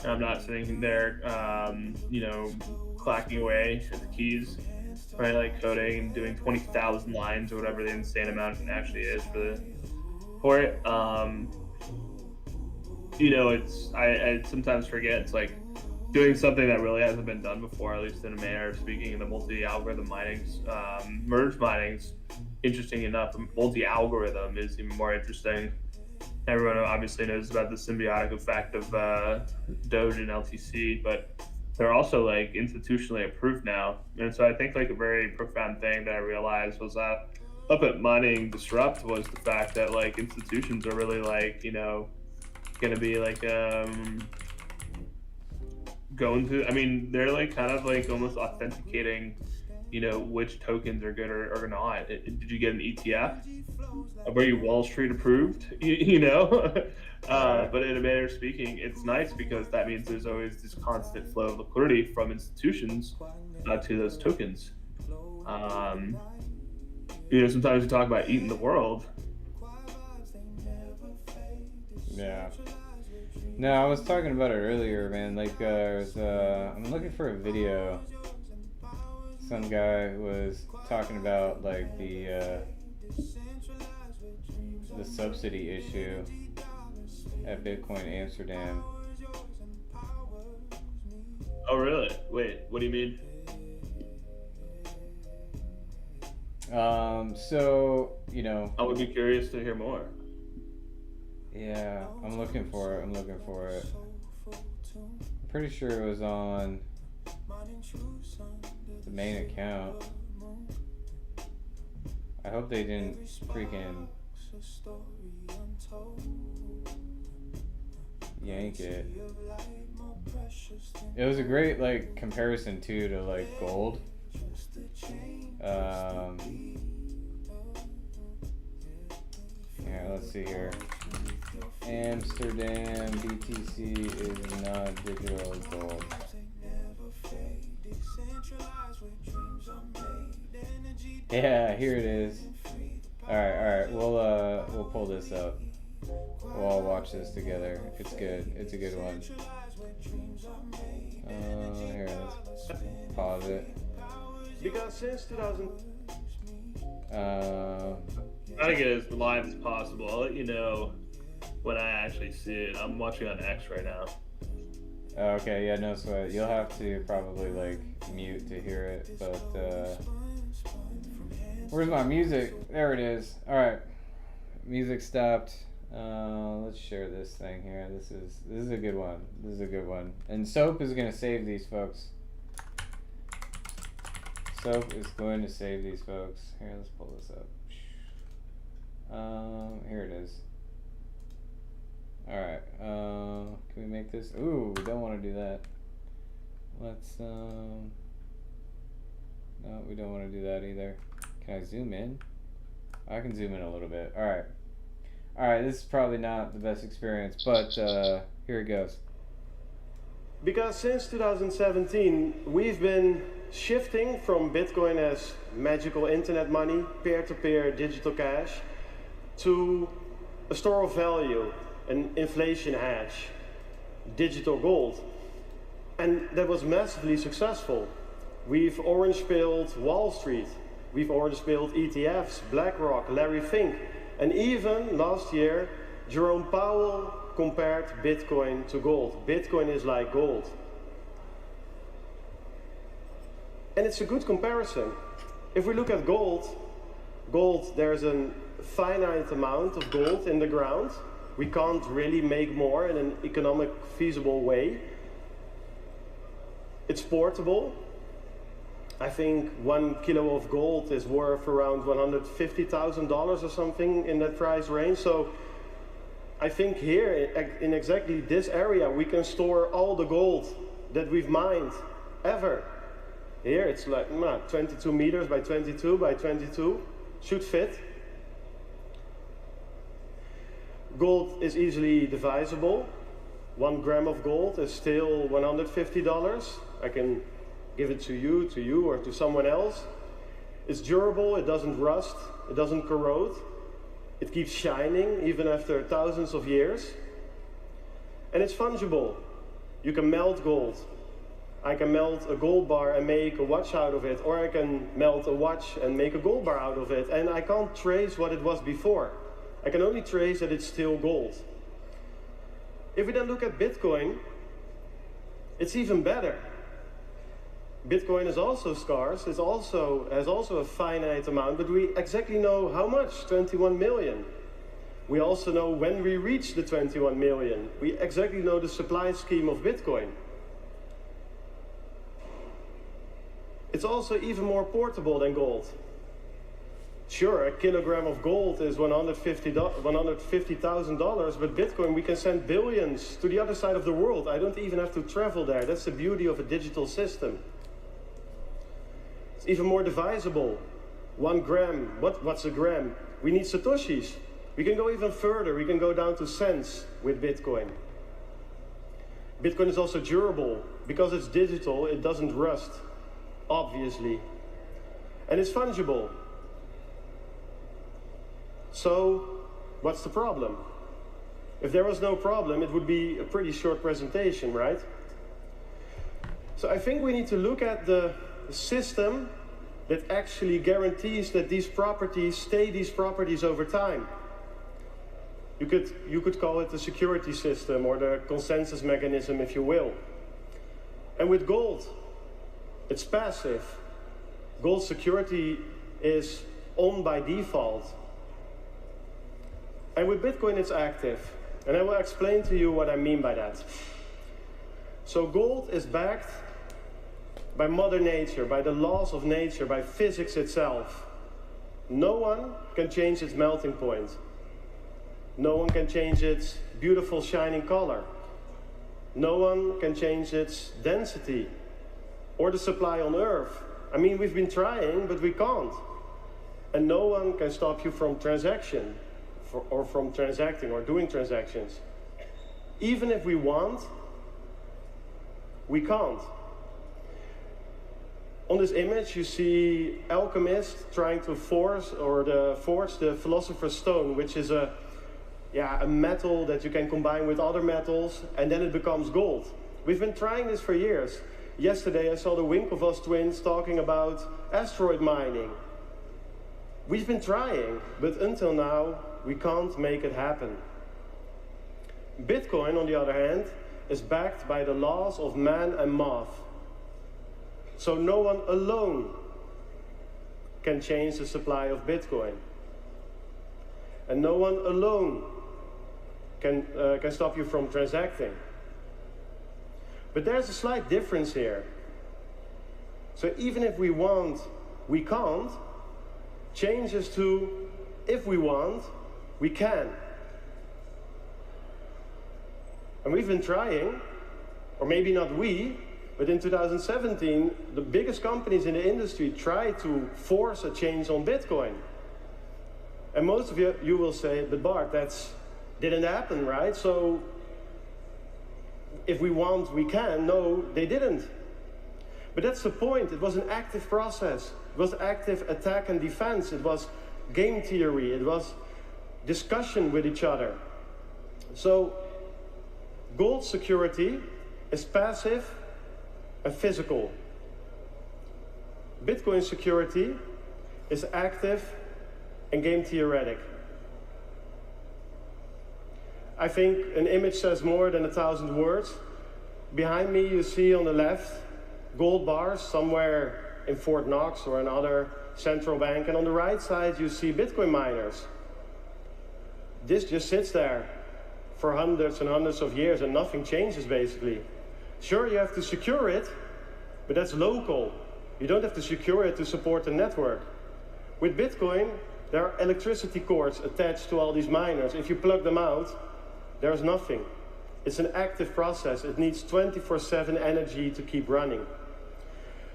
I'm not sitting there, clacking away at the keys, right? Like coding and doing 20,000 lines or whatever the insane amount actually is for it. I sometimes forget it's like doing something that really hasn't been done before, at least in a manner of speaking. The multi-algorithm mining's, merge mining's interesting enough. Multi-algorithm is even more interesting. Everyone obviously knows about the symbiotic effect of Doge and LTC, but they're also like institutionally approved now. And so I think like a very profound thing that I realized was up at Mining Disrupt was the fact that like institutions are really like, going to be like they're like kind of like almost authenticating which tokens are good or not. Did you get an ETF? Were you Wall Street approved? But in a manner of speaking, it's nice because that means there's always this constant flow of liquidity from institutions to those tokens. Um, Sometimes we talk about eating the world.
Yeah. No, I was talking about it earlier, man. Like, I'm looking for a video. Some guy was talking about like the subsidy issue at Bitcoin Amsterdam.
Oh, really? Wait, what do you mean?
So
I would be curious to hear more.
Yeah, I'm looking for it. I'm pretty sure it was on the main account. I hope they didn't freaking yank it. It was a great like comparison too to like gold. Yeah, let's see here. Amsterdam BTC is not digital gold. Yeah, here it is. All right. We'll pull this up. We'll all watch this together. It's good. It's a good one. Here, let's pause it.
Because since 2000.
Try to get as live as possible. I'll let you know when I actually see it. I'm watching on X right now.
Okay, yeah, no sweat. You'll have to probably like mute to hear it, but where's my music? There it is. All right, music stopped. Let's share this thing here. This is a good one. This is a good one. And Soap is gonna save these folks. Soap is going to save these folks. Here, let's pull this up. Here it is. Alright, can we make this? Ooh, we don't want to do that. Let's, no, we don't want to do that either. Can I zoom in? I can zoom in a little bit. Alright. Alright, this is probably not the best experience, but here it goes.
Because since 2017, we've been shifting from Bitcoin as magical internet money, peer-to-peer digital cash, to a store of value, an inflation hedge, digital gold. And that was massively successful. We've orange-pilled Wall Street, we've orange-pilled ETFs, BlackRock, Larry Fink, and even last year, Jerome Powell compared Bitcoin to gold. Bitcoin is like gold. And it's a good comparison. If we look at gold, there's a finite amount of gold in the ground. We can't really make more in an economic feasible way. It's portable. I think 1 kilo of gold is worth around $150,000 or something in that price range. So I think here in exactly this area we can store all the gold that we've mined ever. Here it's like 22 meters by 22 by 22, should fit. Gold is easily divisible. 1 gram of gold is still $150. I can give it to you or to someone else. It's durable, it doesn't rust, it doesn't corrode. It keeps shining even after thousands of years. And it's fungible. You can melt gold. I can melt a gold bar and make a watch out of it, or I can melt a watch and make a gold bar out of it. And I can't trace what it was before. I can only trace that it's still gold. If we then look at Bitcoin, it's even better. Bitcoin is also scarce, has also a finite amount, but we exactly know how much, 21 million. We also know when we reach the 21 million. We exactly know the supply scheme of Bitcoin. It's also even more portable than gold. Sure, a kilogram of gold is $150,000, but Bitcoin, we can send billions to the other side of the world. I don't even have to travel there. That's the beauty of a digital system. It's even more divisible. 1 gram, what's a gram? We need satoshis. We can go even further. We can go down to cents with Bitcoin. Bitcoin is also durable. Because it's digital, it doesn't rust, obviously. And it's fungible. So, what's the problem? If there was no problem, it would be a pretty short presentation, right? So I think we need to look at the system that actually guarantees that these properties stay these properties over time. You could call it the security system or the consensus mechanism, if you will. And with gold, it's passive. Gold security is on by default. And with Bitcoin, it's active. And I will explain to you what I mean by that. So gold is backed by Mother Nature, by the laws of nature, by physics itself. No one can change its melting point. No one can change its beautiful shining color. No one can change its density or the supply on Earth. I mean, we've been trying, but we can't. And no one can stop you from transaction or from transacting or doing transactions. Even if we want, we can't. On this image, you see alchemists trying to forge the philosopher's stone, which is a metal that you can combine with other metals, and then it becomes gold. We've been trying this for years. Yesterday, I saw the Winklevoss twins talking about asteroid mining. We've been trying, but until now, we can't make it happen. Bitcoin, on the other hand, is backed by the laws of man and math. So no one alone can change the supply of Bitcoin. And no one alone can stop you from transacting. But there's a slight difference here. So even if we want, we can't, changes to if we want, we can. And we've been trying, or maybe not we, but in 2017, the biggest companies in the industry tried to force a change on Bitcoin. And most of you will say, but Bart, that didn't happen, right? So if we want, we can. No, they didn't. But that's the point. It was an active process. It was active attack and defense. It was game theory. It was discussion with each other. So gold security is passive and physical. Bitcoin security is active and game theoretic. I think an image says more than 1,000 words. Behind me you see on the left gold bars somewhere in Fort Knox or another central bank, and on the right side you see Bitcoin miners. This just sits there for hundreds and hundreds of years and nothing changes basically. Sure, you have to secure it, but that's local. You don't have to secure it to support the network. With Bitcoin, there are electricity cords attached to all these miners. If you plug them out, there's nothing. It's an active process. It needs 24/7 energy to keep running.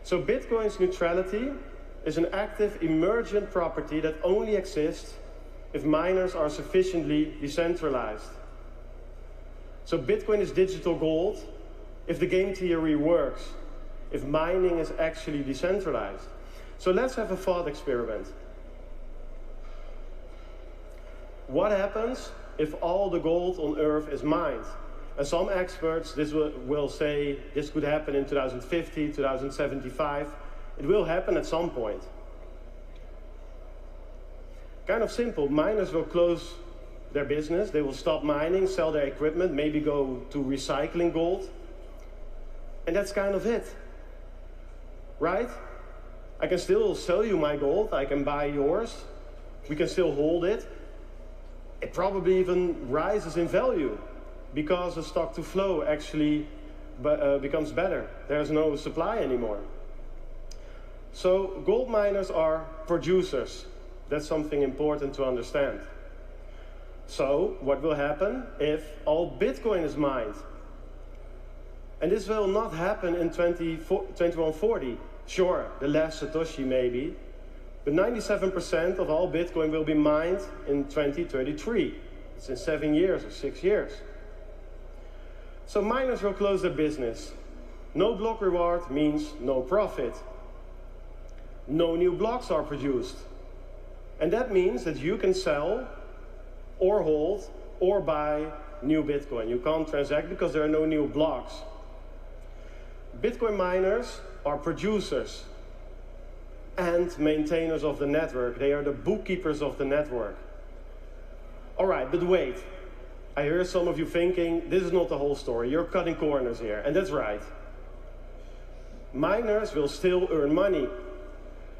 So Bitcoin's neutrality is an active emergent property that only exists if miners are sufficiently decentralized. So Bitcoin is digital gold if the game theory works, if mining is actually decentralized. So let's have a thought experiment. What happens if all the gold on Earth is mined? And some experts will say this could happen in 2050, 2075. It will happen at some point. Kind of simple. Miners will close their business. They will stop mining, sell their equipment, maybe go to recycling gold. And that's kind of it. Right? I can still sell you my gold. I can buy yours. We can still hold it. It probably even rises in value because the stock to flow actually becomes better. There's no supply anymore. So gold miners are producers. That's something important to understand. So what will happen if all Bitcoin is mined? And this will not happen in 2140. Sure, the last Satoshi maybe, but 97% of all Bitcoin will be mined in 2033. It's in 7 years or 6 years. So miners will close their business. No block reward means no profit. No new blocks are produced. And that means that you can sell or hold or buy new Bitcoin. You can't transact because there are no new blocks. Bitcoin miners are producers and maintainers of the network. They are the bookkeepers of the network. All right, but wait. I hear some of you thinking, this is not the whole story. You're cutting corners here, and that's right. Miners will still earn money.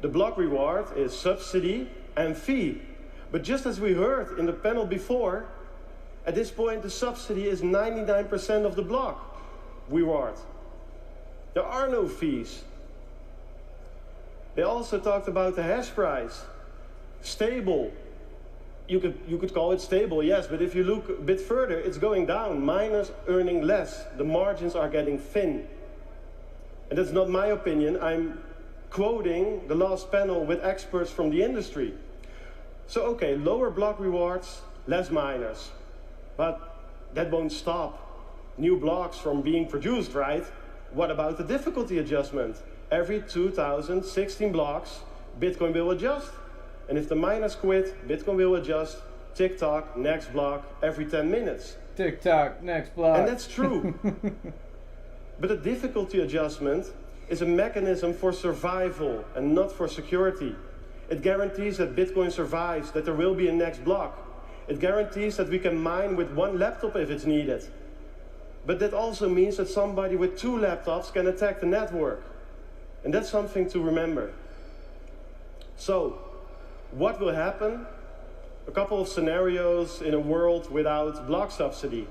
The block reward is subsidy and fee. But just as we heard in the panel before, at this point the subsidy is 99% of the block reward. There are no fees. They also talked about the hash price. Stable. You could call it stable, yes, but if you look a bit further, it's going down. Miners earning less. The margins are getting thin. And that's not my opinion. I'm quoting the last panel with experts from the industry. So okay, lower block rewards, less miners. But that won't stop new blocks from being produced, right? What about the difficulty adjustment? Every 2016 blocks, Bitcoin will adjust. And if the miners quit, Bitcoin will adjust. Tick-tock, next block, every 10 minutes.
Tick-tock, next block.
And that's true. But a difficulty adjustment is a mechanism for survival and not for security. It guarantees that Bitcoin survives, that there will be a next block. It guarantees that we can mine with one laptop if it's needed. But that also means that somebody with 2 laptops can attack the network. And that's something to remember. So, what will happen? A couple of scenarios in a world without block subsidy.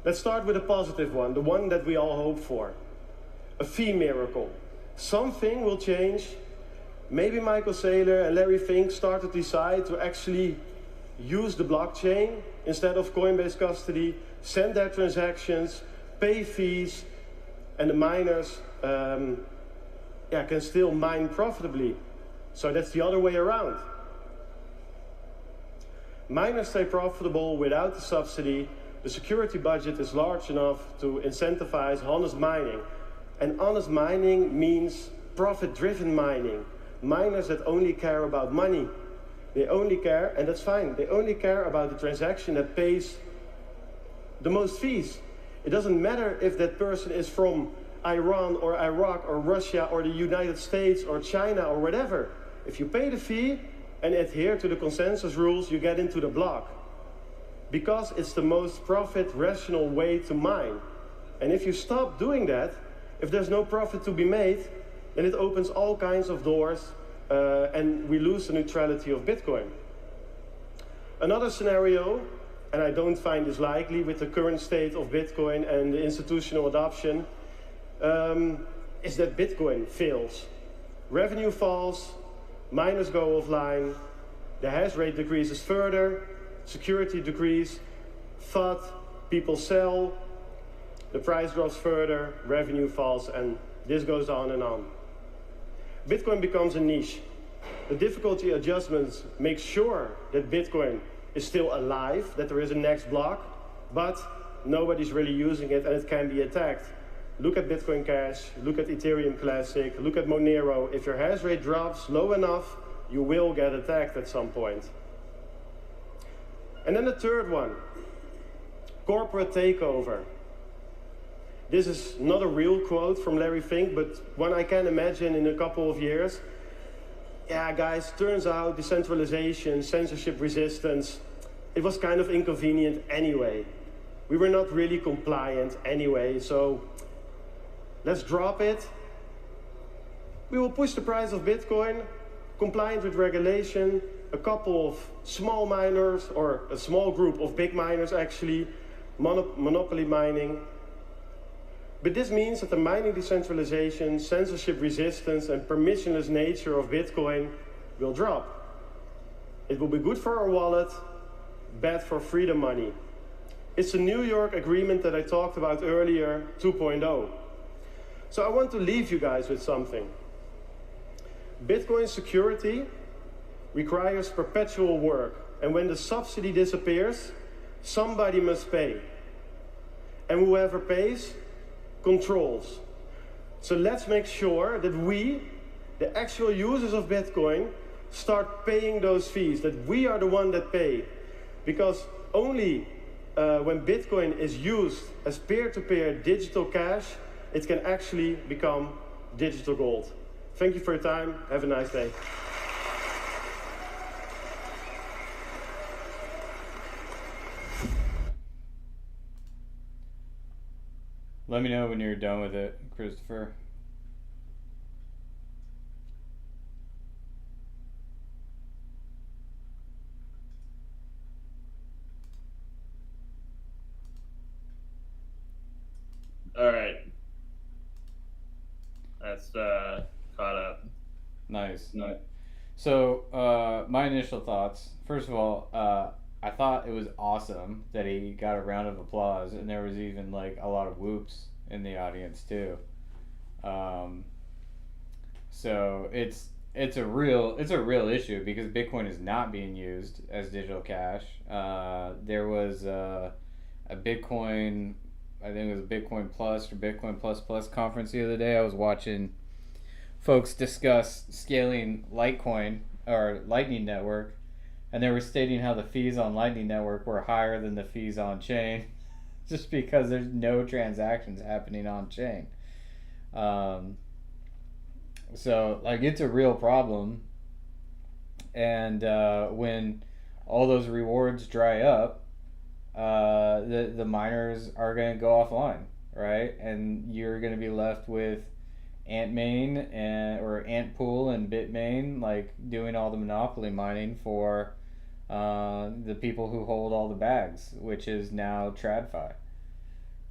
Let's start with a positive one, the one that we all hope for. A fee miracle. Something will change. Maybe Michael Saylor and Larry Fink start to decide to actually use the blockchain instead of Coinbase custody, send their transactions, pay fees, and the miners can still mine profitably. So that's the other way around. Miners stay profitable without the subsidy. The security budget is large enough to incentivize honest mining. And honest mining means profit-driven mining. Miners that only care about money. They only care, and that's fine, they only care about the transaction that pays the most fees. It doesn't matter if that person is from Iran or Iraq or Russia or the United States or China or whatever. If you pay the fee and adhere to the consensus rules, you get into the block. Because it's the most profit rational way to mine. And if you stop doing that, if there's no profit to be made, then it opens all kinds of doors and we lose the neutrality of Bitcoin. Another scenario, and I don't find this likely with the current state of Bitcoin and the institutional adoption, is that Bitcoin fails. Revenue falls, miners go offline, the hash rate decreases further, security decreases, FUD, people sell, the price drops further, revenue falls, and this goes on and on. Bitcoin becomes a niche. The difficulty adjustments make sure that Bitcoin is still alive, that there is a next block, but nobody's really using it and it can be attacked. Look at Bitcoin Cash, look at Ethereum Classic, look at Monero. If your hash rate drops low enough, you will get attacked at some point. And then the third one, corporate takeover. This is not a real quote from Larry Fink, but one I can imagine in a couple of years. Yeah, guys, turns out decentralization, censorship resistance, it was kind of inconvenient anyway. We were not really compliant anyway, so let's drop it. We will push the price of Bitcoin, compliant with regulation, a couple of small miners, or a small group of big miners actually, monopoly mining. But this means that the mining decentralization, censorship resistance, and permissionless nature of Bitcoin will drop. It will be good for our wallet, bad for freedom money. It's the New York agreement that I talked about earlier, 2.0. So I want to leave you guys with something. Bitcoin security requires perpetual work, and when the subsidy disappears, somebody must pay. And whoever pays, controls. So let's make sure that we, the actual users of Bitcoin, start paying those fees, that we are the one that pay. Because only when Bitcoin is used as peer-to-peer digital cash, it can actually become digital gold. Thank you for your time. Have a nice day.
Let me know when you're done with it, Christopher.
All right. That's caught up.
Nice. So, my initial thoughts. First of all, I thought it was awesome that he got a round of applause, and there was even like a lot of whoops in the audience too. So it's a real issue because Bitcoin is not being used as digital cash. There was a Bitcoin, I think it was Bitcoin Plus or Bitcoin Plus Plus conference the other day. I was watching folks discuss scaling Litecoin or Lightning Network, and they were stating how the fees on Lightning Network were higher than the fees on chain, just because there's no transactions happening on chain. So like it's a real problem, and when all those rewards dry up, the miners are going to go offline, right? And you're going to be left with Antmain or Antpool and Bitmain, like doing all the monopoly mining for the people who hold all the bags, which is now TradFi,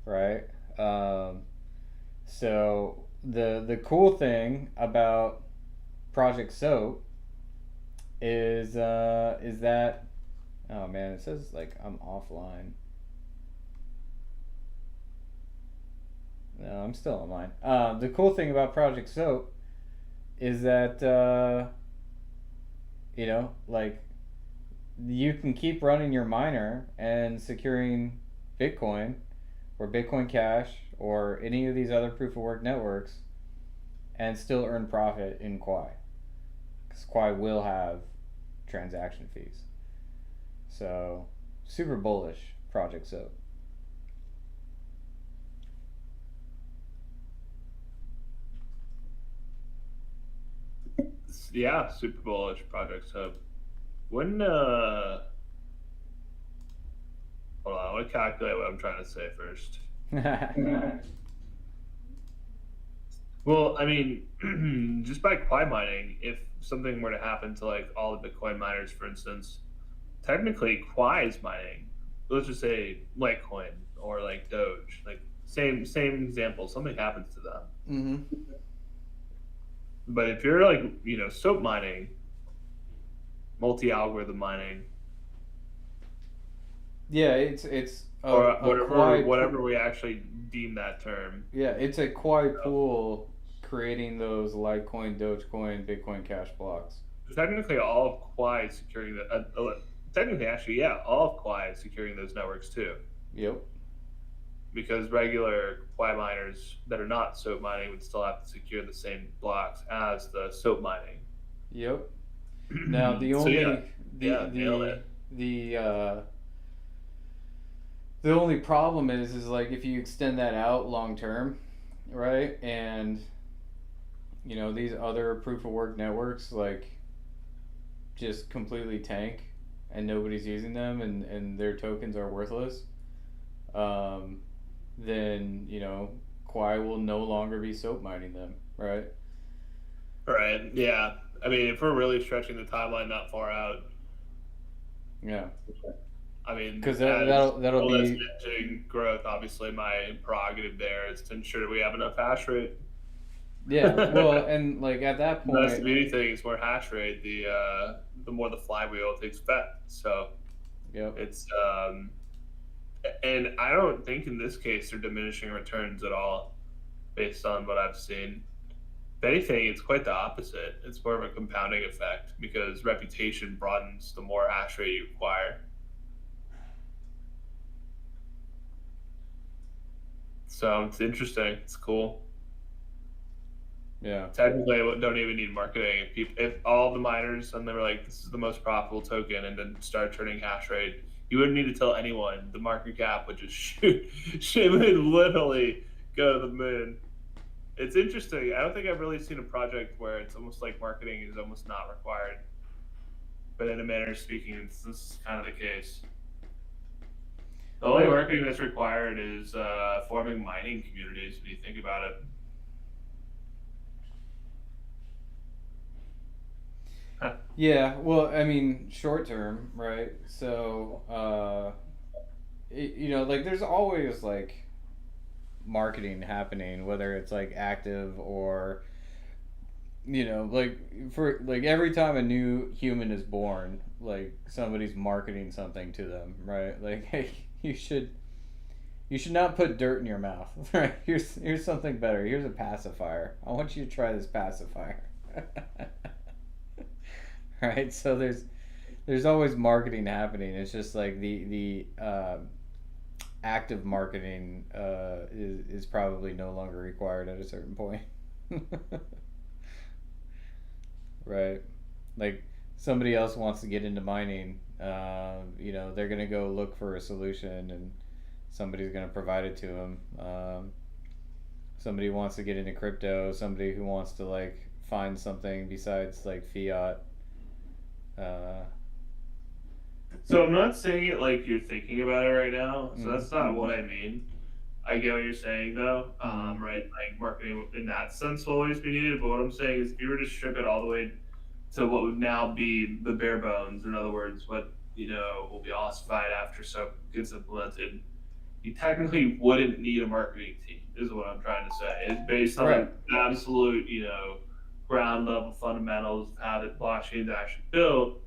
right? So the cool thing about Project Soap is that, oh man, it says like I'm offline. No, I'm still online. The cool thing about Project Soap is that like you can keep running your miner and securing Bitcoin or Bitcoin Cash or any of these other proof of work networks and still earn profit in Quai, because Quai will have transaction fees. So super bullish Project Soap.
Yeah, super bullish Project Soap. When hold on, I want to calculate what I'm trying to say first. Well, I mean, just by Quai mining, if something were to happen to like all the Bitcoin miners, for instance, technically Quai is mining. Let's just say Litecoin or like Doge, like same example. Something happens to them.
Mm-hmm.
But if you're like soap mining, multi-algorithm mining,
yeah, it's
or whatever we actually deem that term.
Yeah, it's a Quai pool creating those Litecoin, Dogecoin, Bitcoin Cash blocks.
Technically, all of Quai is securing all of Quai is securing those networks too.
Yep.
Because regular Quai miners that are not soap mining would still have to secure the same blocks as the soap mining.
Yep. Now the only the only problem is like if you extend that out long term, right? And these other proof of work networks like just completely tank and nobody's using them and their tokens are worthless. Then Quai will no longer be soap mining them, right?
Right. Yeah. I mean, if we're really stretching the timeline that far out,
yeah.
I mean,
because that'll be
managing growth. Obviously, my prerogative there is to ensure that we have enough hash rate.
Yeah. Well, and like at that point,
that's the beauty thing is more hash rate, the more the flywheel takes effect. So,
yep.
It's and I don't think in this case they're diminishing returns at all. based on what I've seen. If anything, it's quite the opposite. It's more of a compounding effect because reputation broadens the more hash rate you acquire. So it's interesting. It's cool.
Yeah.
Technically, I don't even need marketing. If all the miners and they were like, "This is the most profitable token," and then start turning hash rate, you wouldn't need to tell anyone. The market cap would just shoot. It would literally go to the moon. It's interesting. I don't think I've really seen a project where it's almost like marketing is almost not required. But in a manner of speaking, this is kind of the case. The only marketing that's required is forming mining communities. When you think about it.
Yeah, well, I mean, short term, right? So, like, there's always like marketing happening, whether it's like active or, like for like every time a new human is born, like somebody's marketing something to them, right? Like, hey, you should not put dirt in your mouth, right? Here's something better. Here's a pacifier. I want you to try this pacifier. Right? So there's always marketing happening. It's just like the active marketing is probably no longer required at a certain point. Right? Like somebody else wants to get into mining, they're gonna go look for a solution, and somebody's gonna provide it to them. Somebody wants to get into crypto. Somebody who wants to like find something besides like fiat.
So I'm not saying it like you're thinking about it right now. So that's not what I mean. I get what you're saying though, right? Like marketing in that sense will always be needed. But what I'm saying is, if you were to strip it all the way to what would now be the bare bones, in other words, what will be ossified after so gets implemented, you technically wouldn't need a marketing team. Is what I'm trying to say. It's based on
Right.
absolute, ground level fundamentals of how the blockchain is actually built.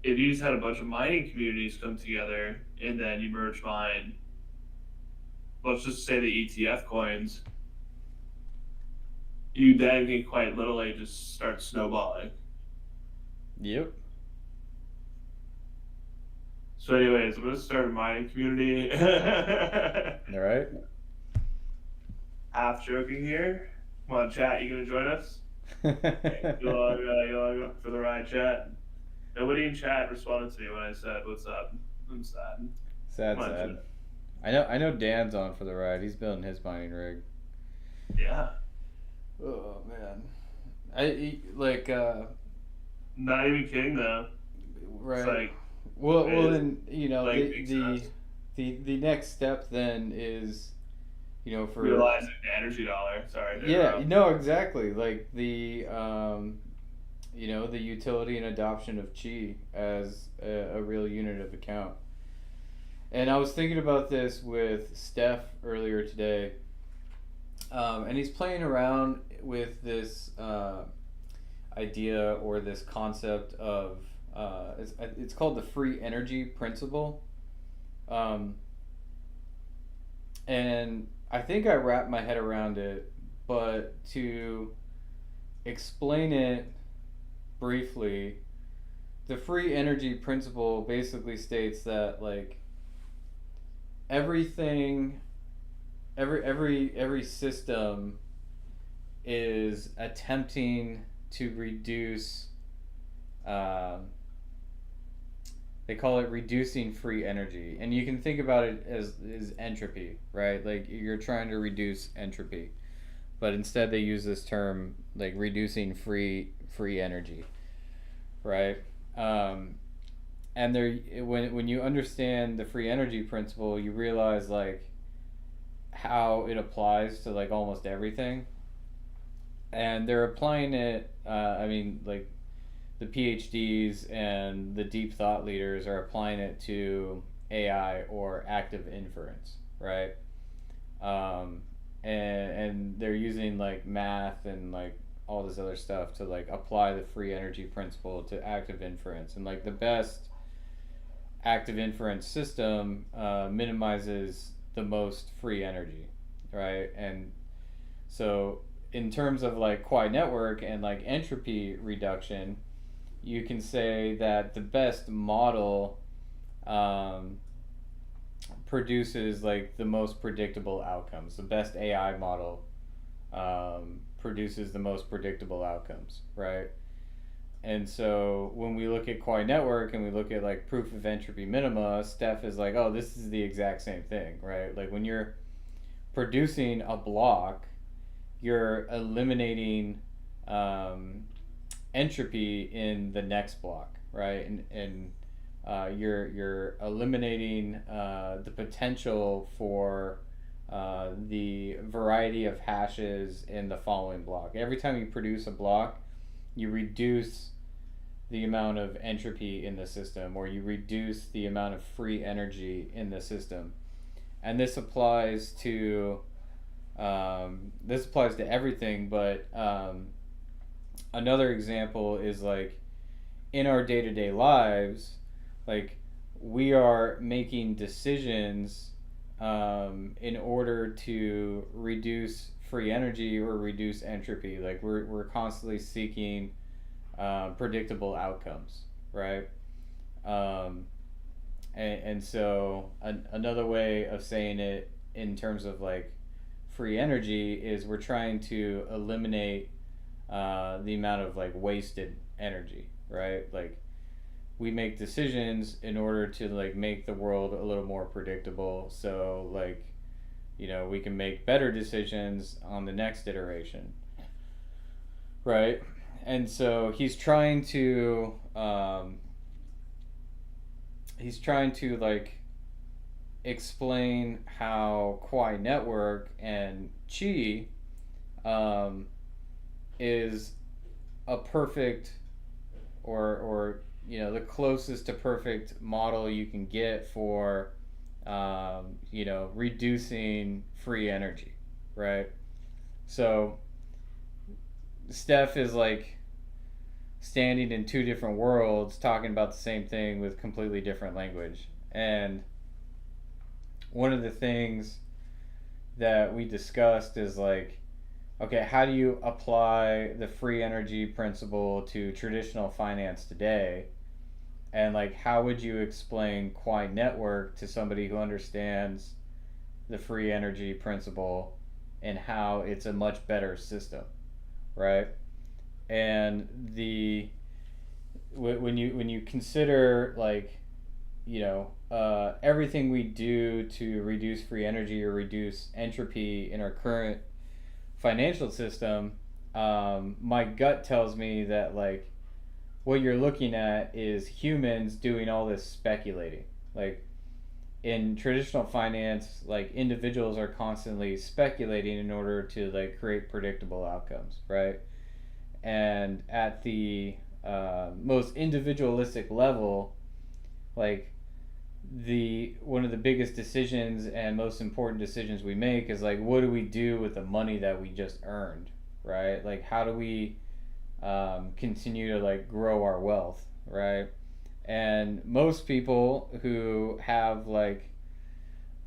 If you just had a bunch of mining communities come together and then you merge mine, let's just say the ETF coins, you then can quite literally just start snowballing.
Yep.
So anyways, I'm going to start a mining community.
All right.
Half joking here. Come on, chat, you going to join us? You want to go for the ride, chat? Nobody in chat responded to me when I said, "What's up?" I'm sad.
Sad. I know Dan's on for the ride. He's building his mining rig.
Yeah.
Oh man. I like
Not even kidding though.
right.
It's like,
well then
like,
the next step then is for
realizing the energy dollar. Sorry.
Yeah, no, exactly. Like the the utility and adoption of Qi as a real unit of account. And I was thinking about this with Steph earlier today, and he's playing around with this idea or this concept of it's called the free energy principle, and I think I wrapped my head around it, but to explain it briefly, the free energy principle basically states that like everything, every system is attempting to reduce. They call it reducing free energy, and you can think about it as entropy, right? Like you're trying to reduce entropy, but instead they use this term like reducing free energy, right? And there, when you understand the free energy principle, you realize like how it applies to like almost everything, and they're applying it. I mean, like the PhDs and the deep thought leaders are applying it to AI or active inference, right? And they're using like math and like all this other stuff to like apply the free energy principle to active inference. And like the best active inference system minimizes the most free energy, right? And so in terms of like Quai Network and like entropy reduction, you can say that the best model um, produces like the most predictable outcomes. The best AI model produces the most predictable outcomes, right? And so when we look at Quai Network and we look at like proof of entropy minima, Steph is like, oh, this is the exact same thing, right? Like when you're producing a block, you're eliminating um, entropy in the next block, right? And you're eliminating the potential for the variety of hashes in the following block. Every time you produce a block, you reduce the amount of entropy in the system, or you reduce the amount of free energy in the system. And this applies to everything, but another example is like in our day-to-day lives, like we are making decisions in order to reduce free energy or reduce entropy. Like we're constantly seeking predictable outcomes, right? And so another way of saying it in terms of like free energy is we're trying to eliminate the amount of like wasted energy, right? Like we make decisions in order to like make the world a little more predictable, so like we can make better decisions on the next iteration, right? And so he's trying to like explain how Quai Network and Qi is a perfect or the closest to perfect model you can get for reducing free energy, right? So Steph is like standing in two different worlds talking about the same thing with completely different language. And one of the things that we discussed is like, okay, how do you apply the free energy principle to traditional finance today? And like, how would you explain Quai Network to somebody who understands the free energy principle and how it's a much better system, right? And when you consider like everything we do to reduce free energy or reduce entropy in our current financial system, my gut tells me that like what you're looking at is humans doing all this speculating. Like in traditional finance, like individuals are constantly speculating in order to like create predictable outcomes, right? And at the most individualistic level, like one of the biggest decisions and most important decisions we make is like, what do we do with the money that we just earned, right? Like how do we continue to like grow our wealth, right? And most people who have like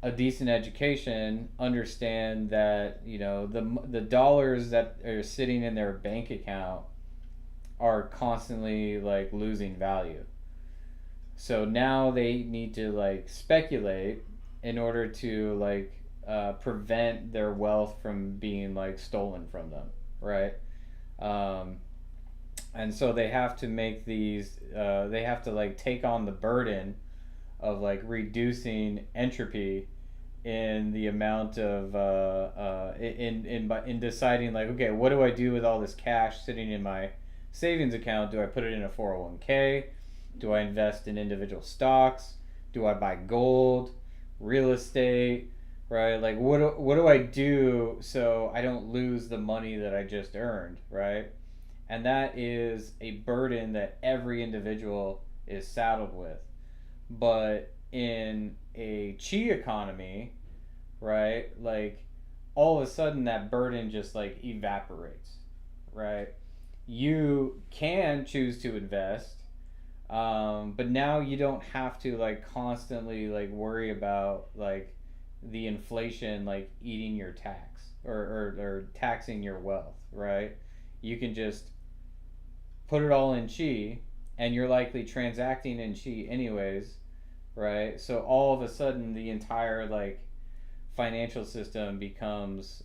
a decent education understand that the dollars that are sitting in their bank account are constantly like losing value. So now they need to like speculate in order to like prevent their wealth from being like stolen from them, right? And so they have to make these they have to like take on the burden of like reducing entropy in the amount of in deciding like, okay, what do I do with all this cash sitting in my savings account? Do I put it in a 401k? Do I invest in individual stocks? Do I buy gold, real estate, right? Like what do I do so I don't lose the money that I just earned, right? And that is a burden that every individual is saddled with. But in a Qi economy, right, like all of a sudden that burden just like evaporates, right? You can choose to invest, but now you don't have to like constantly like worry about like the inflation like eating your tax or taxing your wealth, right? You can just put it all in chi, and you're likely transacting in chi anyways, right? So all of a sudden, the entire like financial system becomes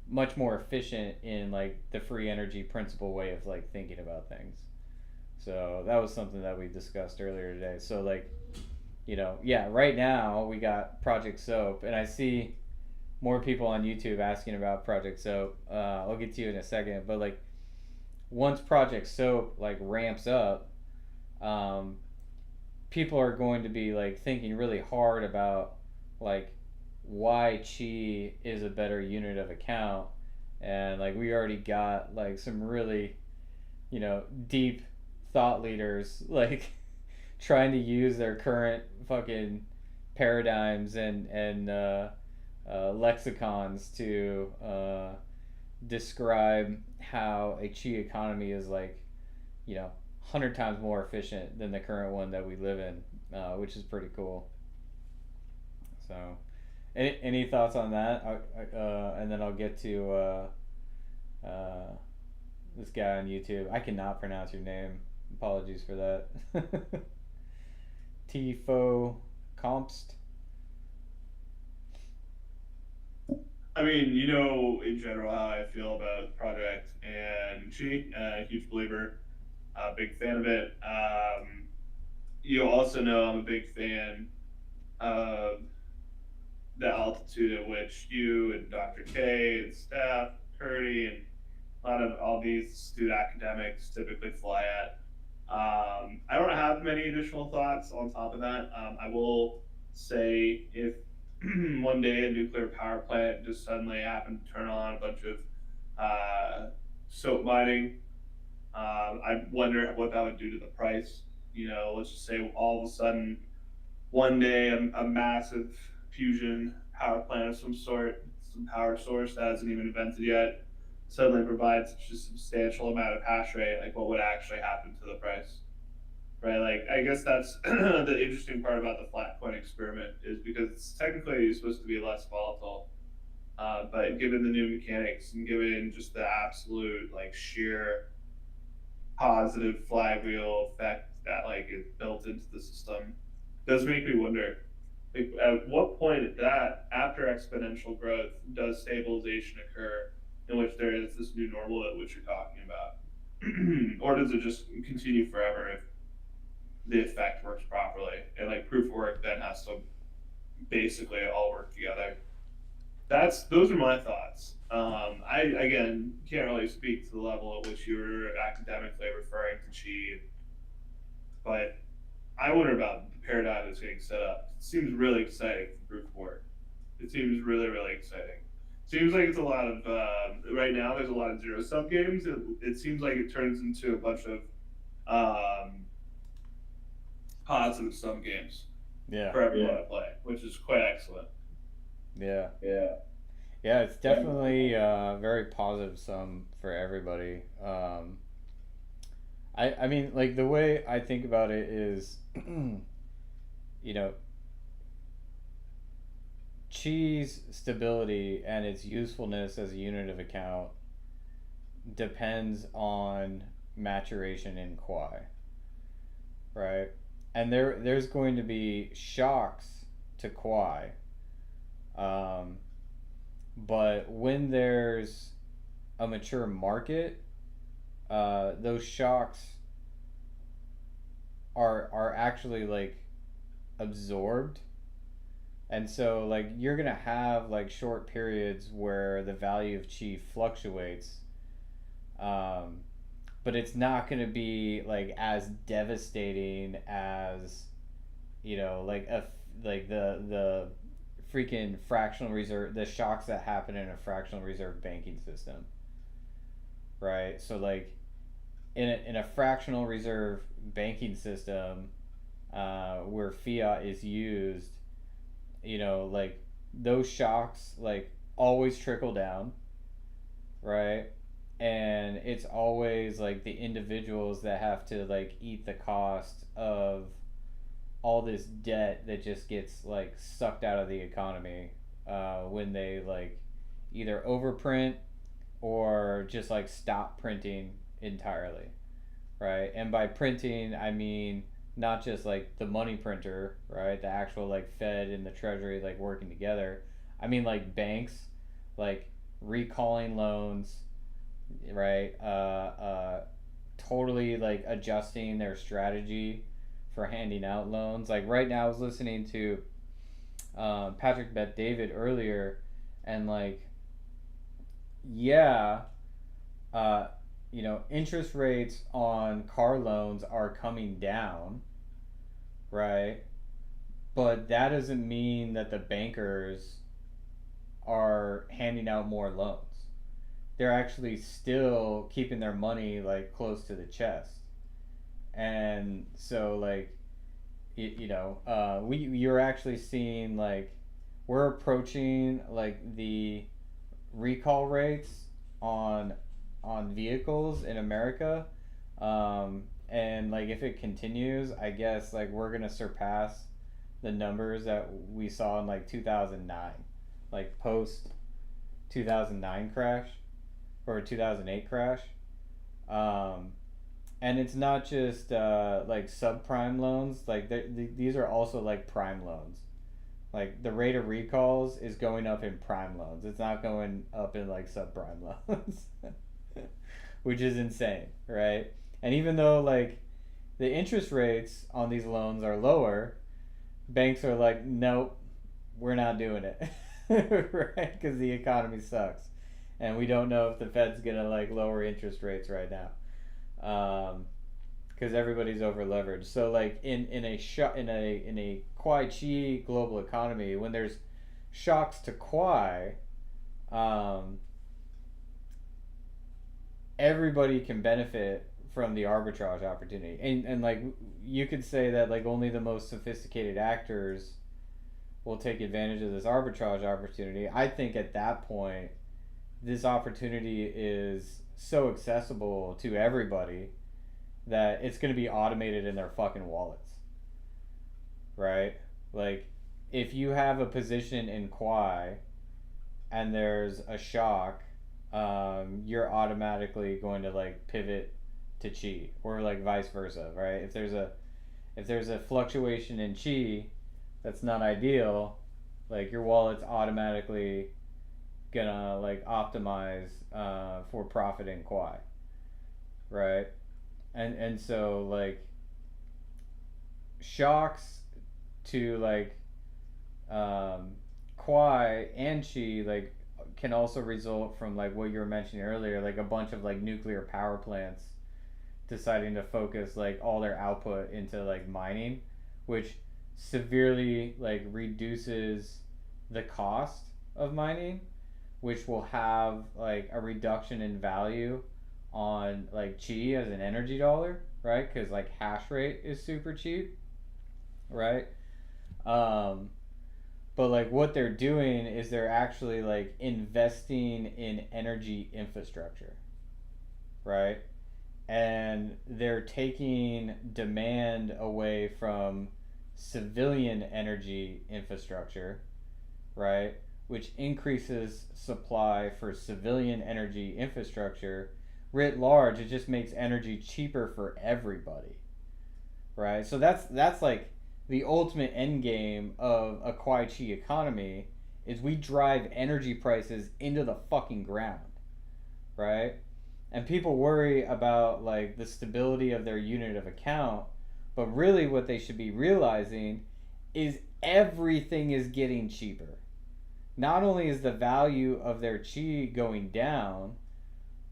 much more efficient in like the free energy principle way of like thinking about things. So that was something that we discussed earlier today. So like, yeah, right now we got Project Soap, and I see more people on YouTube asking about Project Soap. I'll get to you in a second, but like once Project Soap like ramps up, um, people are going to be like thinking really hard about like why chi is a better unit of account, and like we already got like some really deep thought leaders like trying to use their current fucking paradigms and lexicons to describe how a chi economy is like 100 times more efficient than the current one that we live in, which is pretty cool. So, any thoughts on that? And then I'll get to this guy on YouTube. I cannot pronounce your name. Apologies for that. Tifo Compst.
I mean, in general how I feel about the project and Chi. Huge believer, big fan of it. You also know I'm a big fan of the altitude at which you and Dr. K and staff, Curdy, and a lot of all these astute academics typically fly at. I don't have many additional thoughts on top of that. I will say if one day a nuclear power plant just suddenly happened to turn on a bunch of soap mining, I wonder what that would do to the price. Let's just say all of a sudden, one day, a massive fusion power plant of some sort, some power source that hasn't even invented yet, suddenly provides such a substantial amount of hash rate. Like, what would actually happen to the price? Right? Like, I guess that's the interesting part about the flat coin experiment is because it's technically supposed to be less volatile. But given the new mechanics and given just the absolute like sheer positive flywheel effect that like is built into the system, does make me wonder, like, at what point at that after exponential growth does stabilization occur, in which there is this new normal at which you're talking about, or does it just continue forever if the effect works properly and like proof of work then has to basically all work together? Those are my thoughts. I again can't really speak to the level at which you're academically referring to chi, but I wonder about the paradigm that's getting set up. It seems really exciting for proof of work. It seems really, really exciting. Seems like it's a lot of right now. There's a lot of zero sum games. It seems like it turns into a bunch of positive sum games for everyone to play, which is quite excellent.
Yeah.
Yeah.
Yeah, it's definitely very positive sum for everybody. I mean, like the way I think about it is, chi's stability and its usefulness as a unit of account depends on maturation in Quai, right? And there's going to be shocks to Quai, but when there's a mature market, those shocks are actually like absorbed, and so like you're gonna have like short periods where the value of chi fluctuates, but it's not gonna be like as devastating as like the freaking fractional reserve, the shocks that happen in a fractional reserve banking system, right? So like in a fractional reserve banking system, where fiat is used, like those shocks like always trickle down, right? And it's always like the individuals that have to like eat the cost of all this debt that just gets like sucked out of the economy when they like either overprint or just like stop printing entirely, right? And by printing, I mean not just like the money printer, right? The actual like Fed and the Treasury like working together. I mean like banks, like recalling loans, right? Totally like adjusting their strategy for handing out loans. Like right now, I was listening to Patrick Bet David earlier, and like, yeah, uh, interest rates on car loans are coming down, right? But that doesn't mean that the bankers are handing out more loans. They're actually still keeping their money like close to the chest. And so like you're actually seeing like we're approaching like the recall rates on vehicles in America, and like if it continues, I guess like we're gonna surpass the numbers that we saw in like 2009, like post 2009 crash or 2008 crash. um, and it's not just like subprime loans. Like these are also like prime loans. Like the rate of recalls is going up in prime loans. It's not going up in like subprime loans, which is insane, right? And even though like the interest rates on these loans are lower, banks are like, nope, we're not doing it, right? Because the economy sucks, and we don't know if the Fed's gonna like lower interest rates right now, because everybody's over leveraged. So like in a Quai Chi global economy, when there's shocks to Quai, everybody can benefit from the arbitrage opportunity. And like you could say that like only the most sophisticated actors will take advantage of this arbitrage opportunity. I think at that point this opportunity is so accessible to everybody that it's going to be automated in their fucking wallets, right? Like if you have a position in Quai and there's a shock, you're automatically going to like pivot to Chi, or like vice versa, right? If there's a fluctuation in Chi that's not ideal, like your wallet's automatically gonna like optimize for profit in Quai, right? And so like shocks to like Quai and Chi like can also result from like what you were mentioning earlier, like a bunch of like nuclear power plants deciding to focus like all their output into like mining, which severely like reduces the cost of mining, which will have like a reduction in value on like Chi as an energy dollar, right? Because like hash rate is super cheap, right? But like what they're doing is they're actually like investing in energy infrastructure, right? And they're taking demand away from civilian energy infrastructure, right? Which increases supply for civilian energy infrastructure writ large. It just makes energy cheaper for everybody, right? So that's like the ultimate end game of a Quai Chi economy is we drive energy prices into the fucking ground, right? And people worry about like the stability of their unit of account, but really what they should be realizing is everything is getting cheaper. Not only is the value of their Chi going down,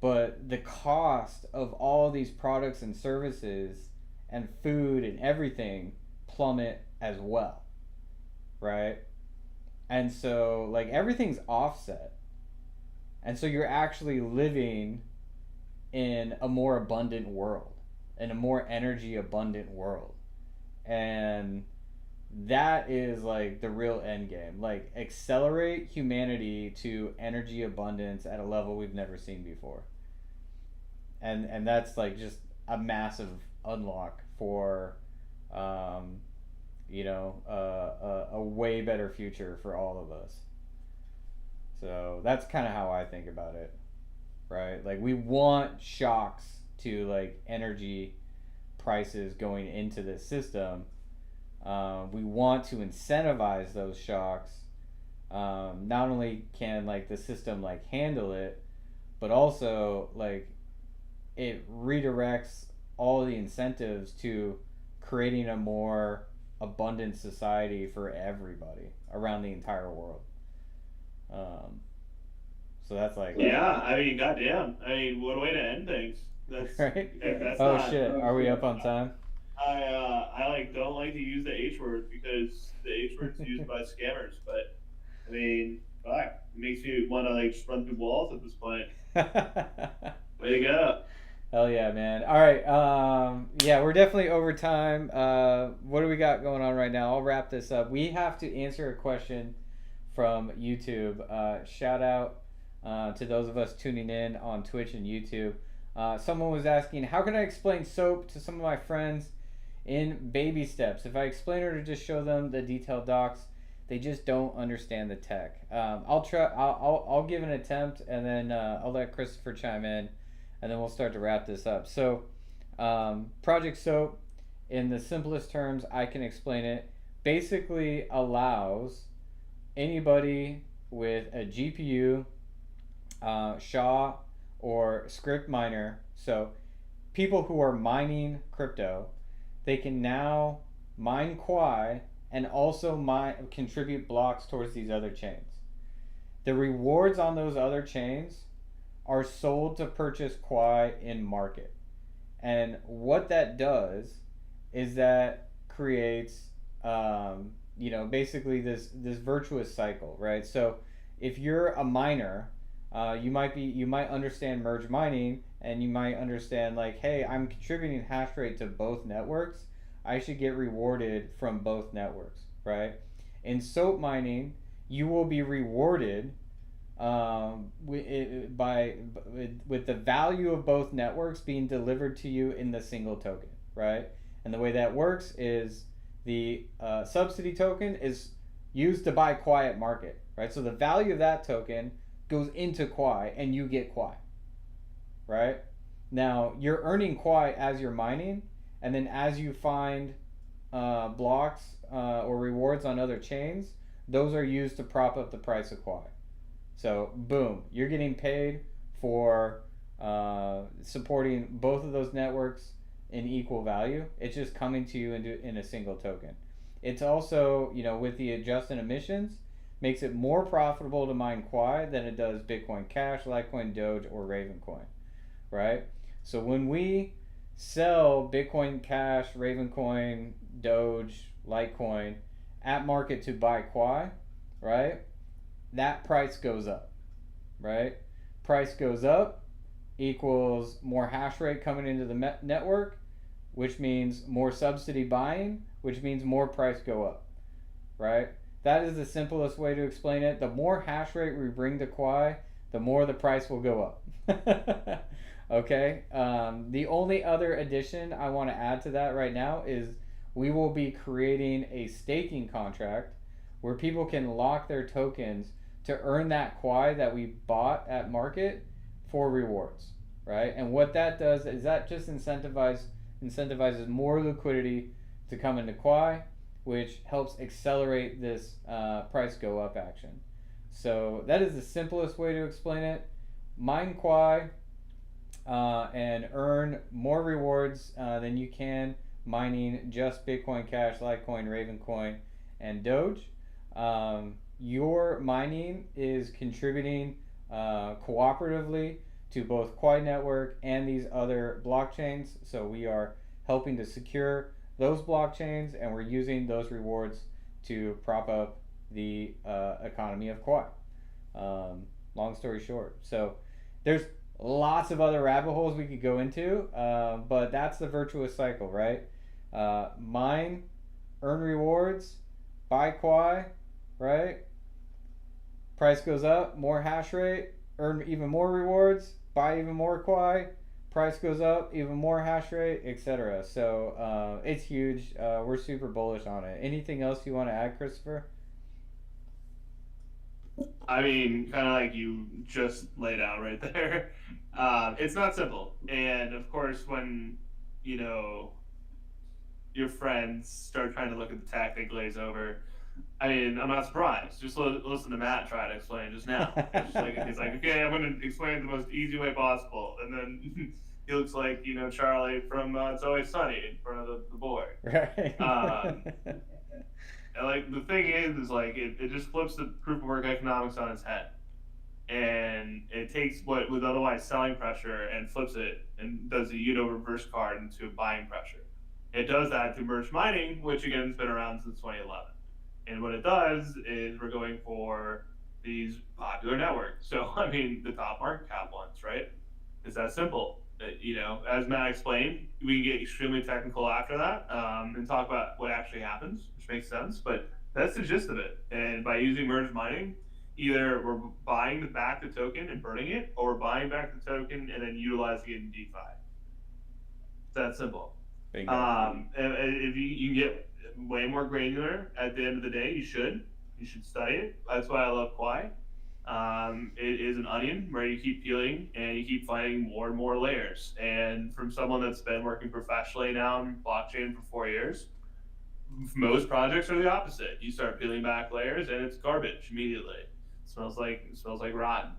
but the cost of all these products and services and food and everything plummet as well, right? And so like everything's offset, and so you're actually living in a more abundant world, in a more energy abundant world. And that is like the real end game. Like accelerate humanity to energy abundance at a level we've never seen before. And that's like just a massive unlock for a way better future for all of us. So that's kind of how I think about it, right? Like we want shocks to like energy prices going into the system. We want to incentivize those shocks. Not only can like the system like handle it, but also like it redirects all the incentives to creating a more abundant society for everybody around the entire world. Um, so that's like
Yeah, I mean, goddamn. I mean, what a way to end things.
right.
That's
Oh
not.
shit, are we up on time?
I like don't like to use the H word because the H word's used by scammers. But I mean, fuck, it makes me want to like just run through walls at this point. Way to go.
Hell yeah, man. All right. Yeah, we're definitely over time. What do we got going on right now? I'll wrap this up. We have to answer a question from YouTube. Shout out to those of us tuning in on Twitch and YouTube. Someone was asking, how can I explain SOAP to some of my friends in baby steps? If I explain it or just show them the detailed docs, they just don't understand the tech. I'll try. I'll give an attempt, and then I'll let Christopher chime in, and then we'll start to wrap this up. So, Project SOAP, in the simplest terms I can explain it, basically allows anybody with a GPU, SHA, or script miner, so people who are mining crypto, they can now mine Quai and also contribute blocks towards these other chains. The rewards on those other chains are sold to purchase Quai in market. And what that does is that creates, basically this virtuous cycle, right? So if you're a miner, you might understand merge mining, and you might understand like, hey, I'm contributing hash rate to both networks. I should get rewarded from both networks, right? In SOAP mining, you will be rewarded with the value of both networks being delivered to you in the single token, right? And the way that works is the subsidy token is used to buy Quai at market, right? So the value of that token goes into Quai, and you get Quai, right? Now you're earning Quai as you're mining, and then as you find blocks or rewards on other chains, those are used to prop up the price of Quai. So boom, you're getting paid for supporting both of those networks in equal value. It's just coming to you in a single token. It's also, with the adjusted emissions, makes it more profitable to mine Quai than it does Bitcoin Cash, Litecoin, Doge, or Ravencoin, right? So when we sell Bitcoin Cash, Ravencoin, Doge, Litecoin at market to buy Quai, right? That price goes up, right? Price goes up equals more hash rate coming into the network, which means more subsidy buying, which means more price go up, right? That is the simplest way to explain it. The more hash rate we bring to Quai, the more the price will go up. Okay? The only other addition I want to add to that right now is we will be creating a staking contract where people can lock their tokens to earn that Quai that we bought at market for rewards, right? And what that does is that just incentivizes more liquidity to come into Quai, which helps accelerate this price go up action. So that is the simplest way to explain it. Mine Quai and earn more rewards than you can mining just Bitcoin Cash, Litecoin, Ravencoin, and Doge. Your mining is contributing cooperatively to both Quai Network and these other blockchains. So we are helping to secure those blockchains, and we're using those rewards to prop up the economy of Quai. Long story short, so there's lots of other rabbit holes we could go into, but that's the virtuous cycle, right? Mine, earn rewards, buy Quai, right? Price goes up, more hash rate, earn even more rewards, buy even more Quai, price goes up, even more hash rate, etc. So it's huge. We're super bullish on it. Anything else you want to add, Christopher?
I mean, kind of like you just laid out right there. It's not simple, and of course, when you know your friends start trying to look at the tech, they glaze over. I mean, I'm not surprised. Just listen to Matt try to explain just now. It's just like, he's like, okay, I'm going to explain it the most easy way possible, and then he looks like Charlie from It's Always Sunny in front of the board.
Right.
And like the thing is like it just flips the proof of work economics on its head, and it takes what was otherwise selling pressure and flips it and does a reverse card into buying pressure. It does that through merge mining, which again has been around since 2011. And what it does is we're going for these popular networks. So I mean the top market cap ones, right? It's that simple. As Matt explained, we can get extremely technical after that and talk about what actually happens, which makes sense. But that's the gist of it. And by using merge mining, either we're buying back the token and burning it, or we're buying back the token and then utilizing it in DeFi. It's that simple. If you can get way more granular at the end of the day, you should study it. That's why I love Quai. It is an onion where you keep peeling and you keep finding more and more layers. And from someone that's been working professionally now in blockchain for 4 years, most projects are the opposite. You start peeling back layers and it's garbage immediately. It smells like rotten.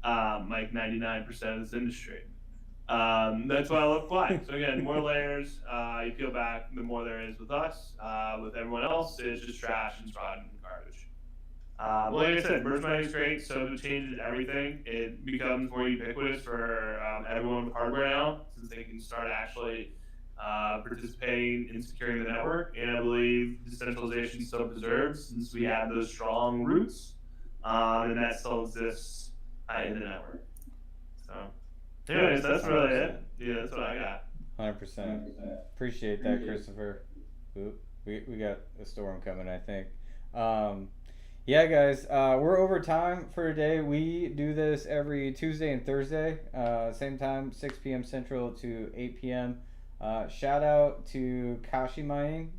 Like 99% of this industry. That's why I love Quai. So again, more layers you peel back, the more there is with us. With everyone else, it's just trash and rotten and garbage. Like I said, merge mining is great, so it changes everything. It becomes more ubiquitous for everyone with hardware now, since they can start actually participating in securing the network. And I believe decentralization still preserves, since we have those strong roots, and that still exists in the network. So, anyways, that's really it. Yeah, that's what I got.
100%. Appreciate that, Christopher. We got a storm coming, I think. Yeah, guys, we're over time for today. We do this every Tuesday and Thursday, same time, 6 p.m. Central to 8 p.m. Shout out to Kashi Mining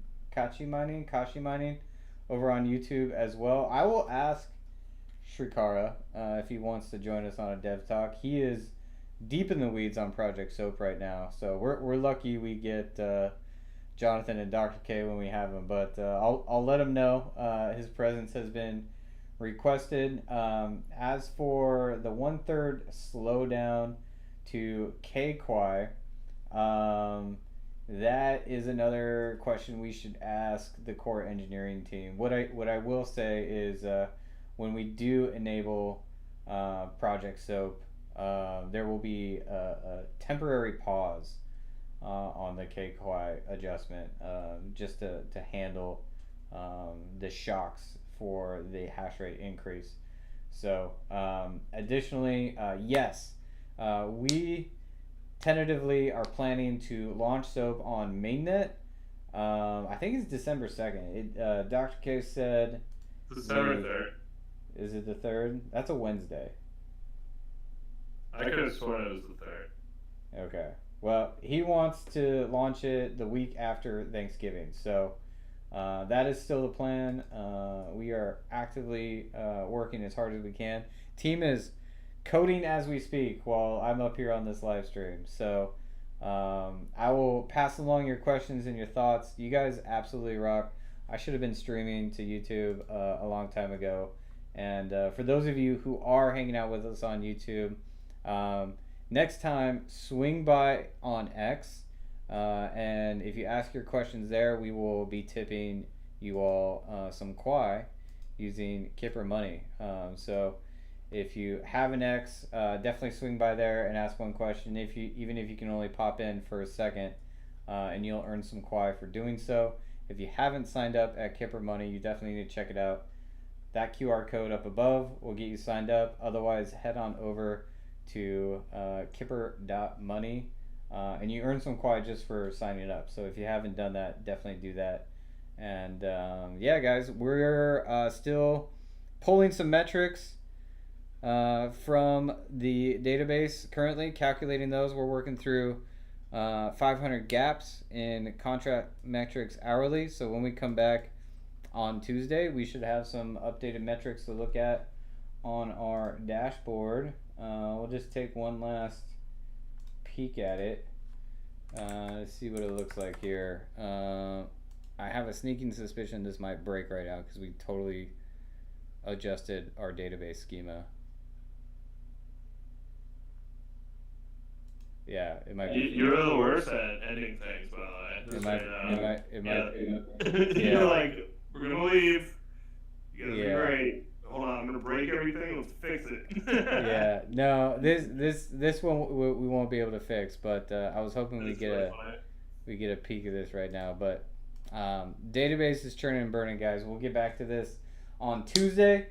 over on YouTube as well. I will ask Shrikara if he wants to join us on a dev talk. He is deep in the weeds on Project Soap right now, so we're lucky we get Jonathan and Dr. K when we have him, but I'll let him know his presence has been requested. As for the 1/3 slowdown to KQuai, that is another question we should ask the core engineering team. What I will say is when we do enable Project Soap, there will be a temporary pause on the KQuai adjustment, just to handle the shocks for the hash rate increase. So additionally, yes, we tentatively are planning to launch SOAP on mainnet. I think it's December 2nd. Dr. K said
December 3rd.
Is it the 3rd? That's a Wednesday.
I could have sworn it was the 3rd.
Okay. Well, he wants to launch it the week after Thanksgiving. So that is still the plan. We are actively working as hard as we can. Team is coding as we speak while I'm up here on this live stream. So I will pass along your questions and your thoughts. You guys absolutely rock. I should have been streaming to YouTube a long time ago. And for those of you who are hanging out with us on YouTube, next time swing by on X, and if you ask your questions there, we will be tipping you all some Quai using Kipper money. So if you have an X, definitely swing by there and ask one question, even if you can only pop in for a second, and you'll earn some Quai for doing so. If you haven't signed up at Kipper money, you definitely need to check it out. That QR code up above will get you signed up. Otherwise, head on over to kipper.money, and you earn some Quai just for signing up. So if you haven't done that, definitely do that. And yeah, guys, we're still pulling some metrics. from the database currently. Calculating those, we're working through 500 gaps in contract metrics hourly. So when we come back on Tuesday, we should have some updated metrics to look at on our dashboard. We'll just take one last peek at it. Let's see what it looks like here. I have a sneaking suspicion this might break right now because we totally adjusted our database schema. Yeah, it might be.
You're the worst at ending things, by the way.
It might.
Yeah. You're like, we're gonna leave. You guys
Yeah.
are great. Hold on, I'm gonna break everything. Let's fix it.
Yeah, no, this one we won't be able to fix, but I was hoping we get a peek of this right now. But database is churning and burning, guys. We'll get back to this on Tuesday.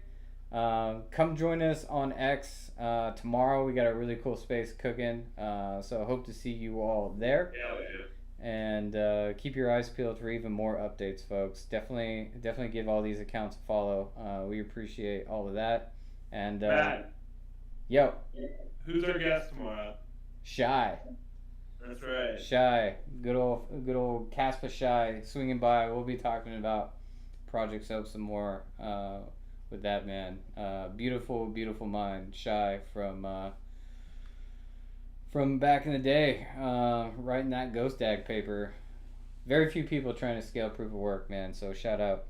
Come join us on X tomorrow. We got a really cool space cooking, so I hope to see you all there.
Yeah, yeah.
And keep your eyes peeled for even more updates, folks. Definitely give all these accounts a follow. We appreciate all of that. And
Matt,
yo,
who's our guest tomorrow?
Shy,
That's right.
Shy, good old Caspa Shy swinging by. We'll be talking about Project Soap some more with that man. Beautiful mind, Shy from back in the day, writing that Ghost Dag paper. Very few people trying to scale proof of work, man. So shout out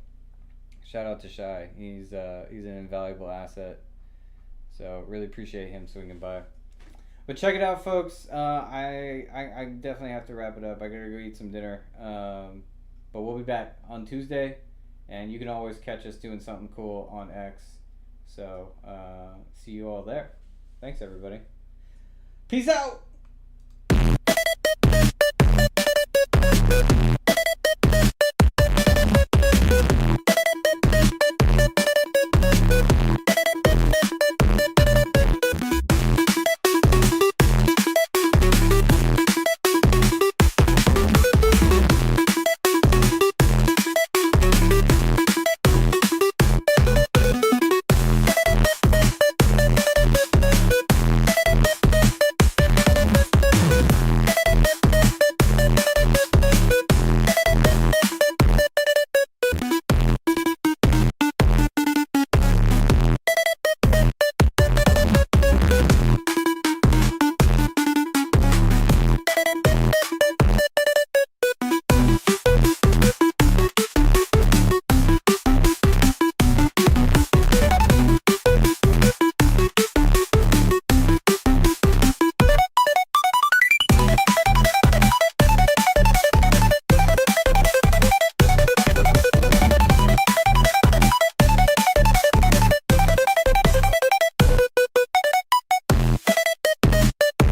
to Shy. He's an invaluable asset. So really appreciate him swinging by. But check it out, folks. I definitely have to wrap it up. I gotta go eat some dinner. But we'll be back on Tuesday, and you can always catch us doing something cool on X. So see you all there. Thanks, everybody. Peace out!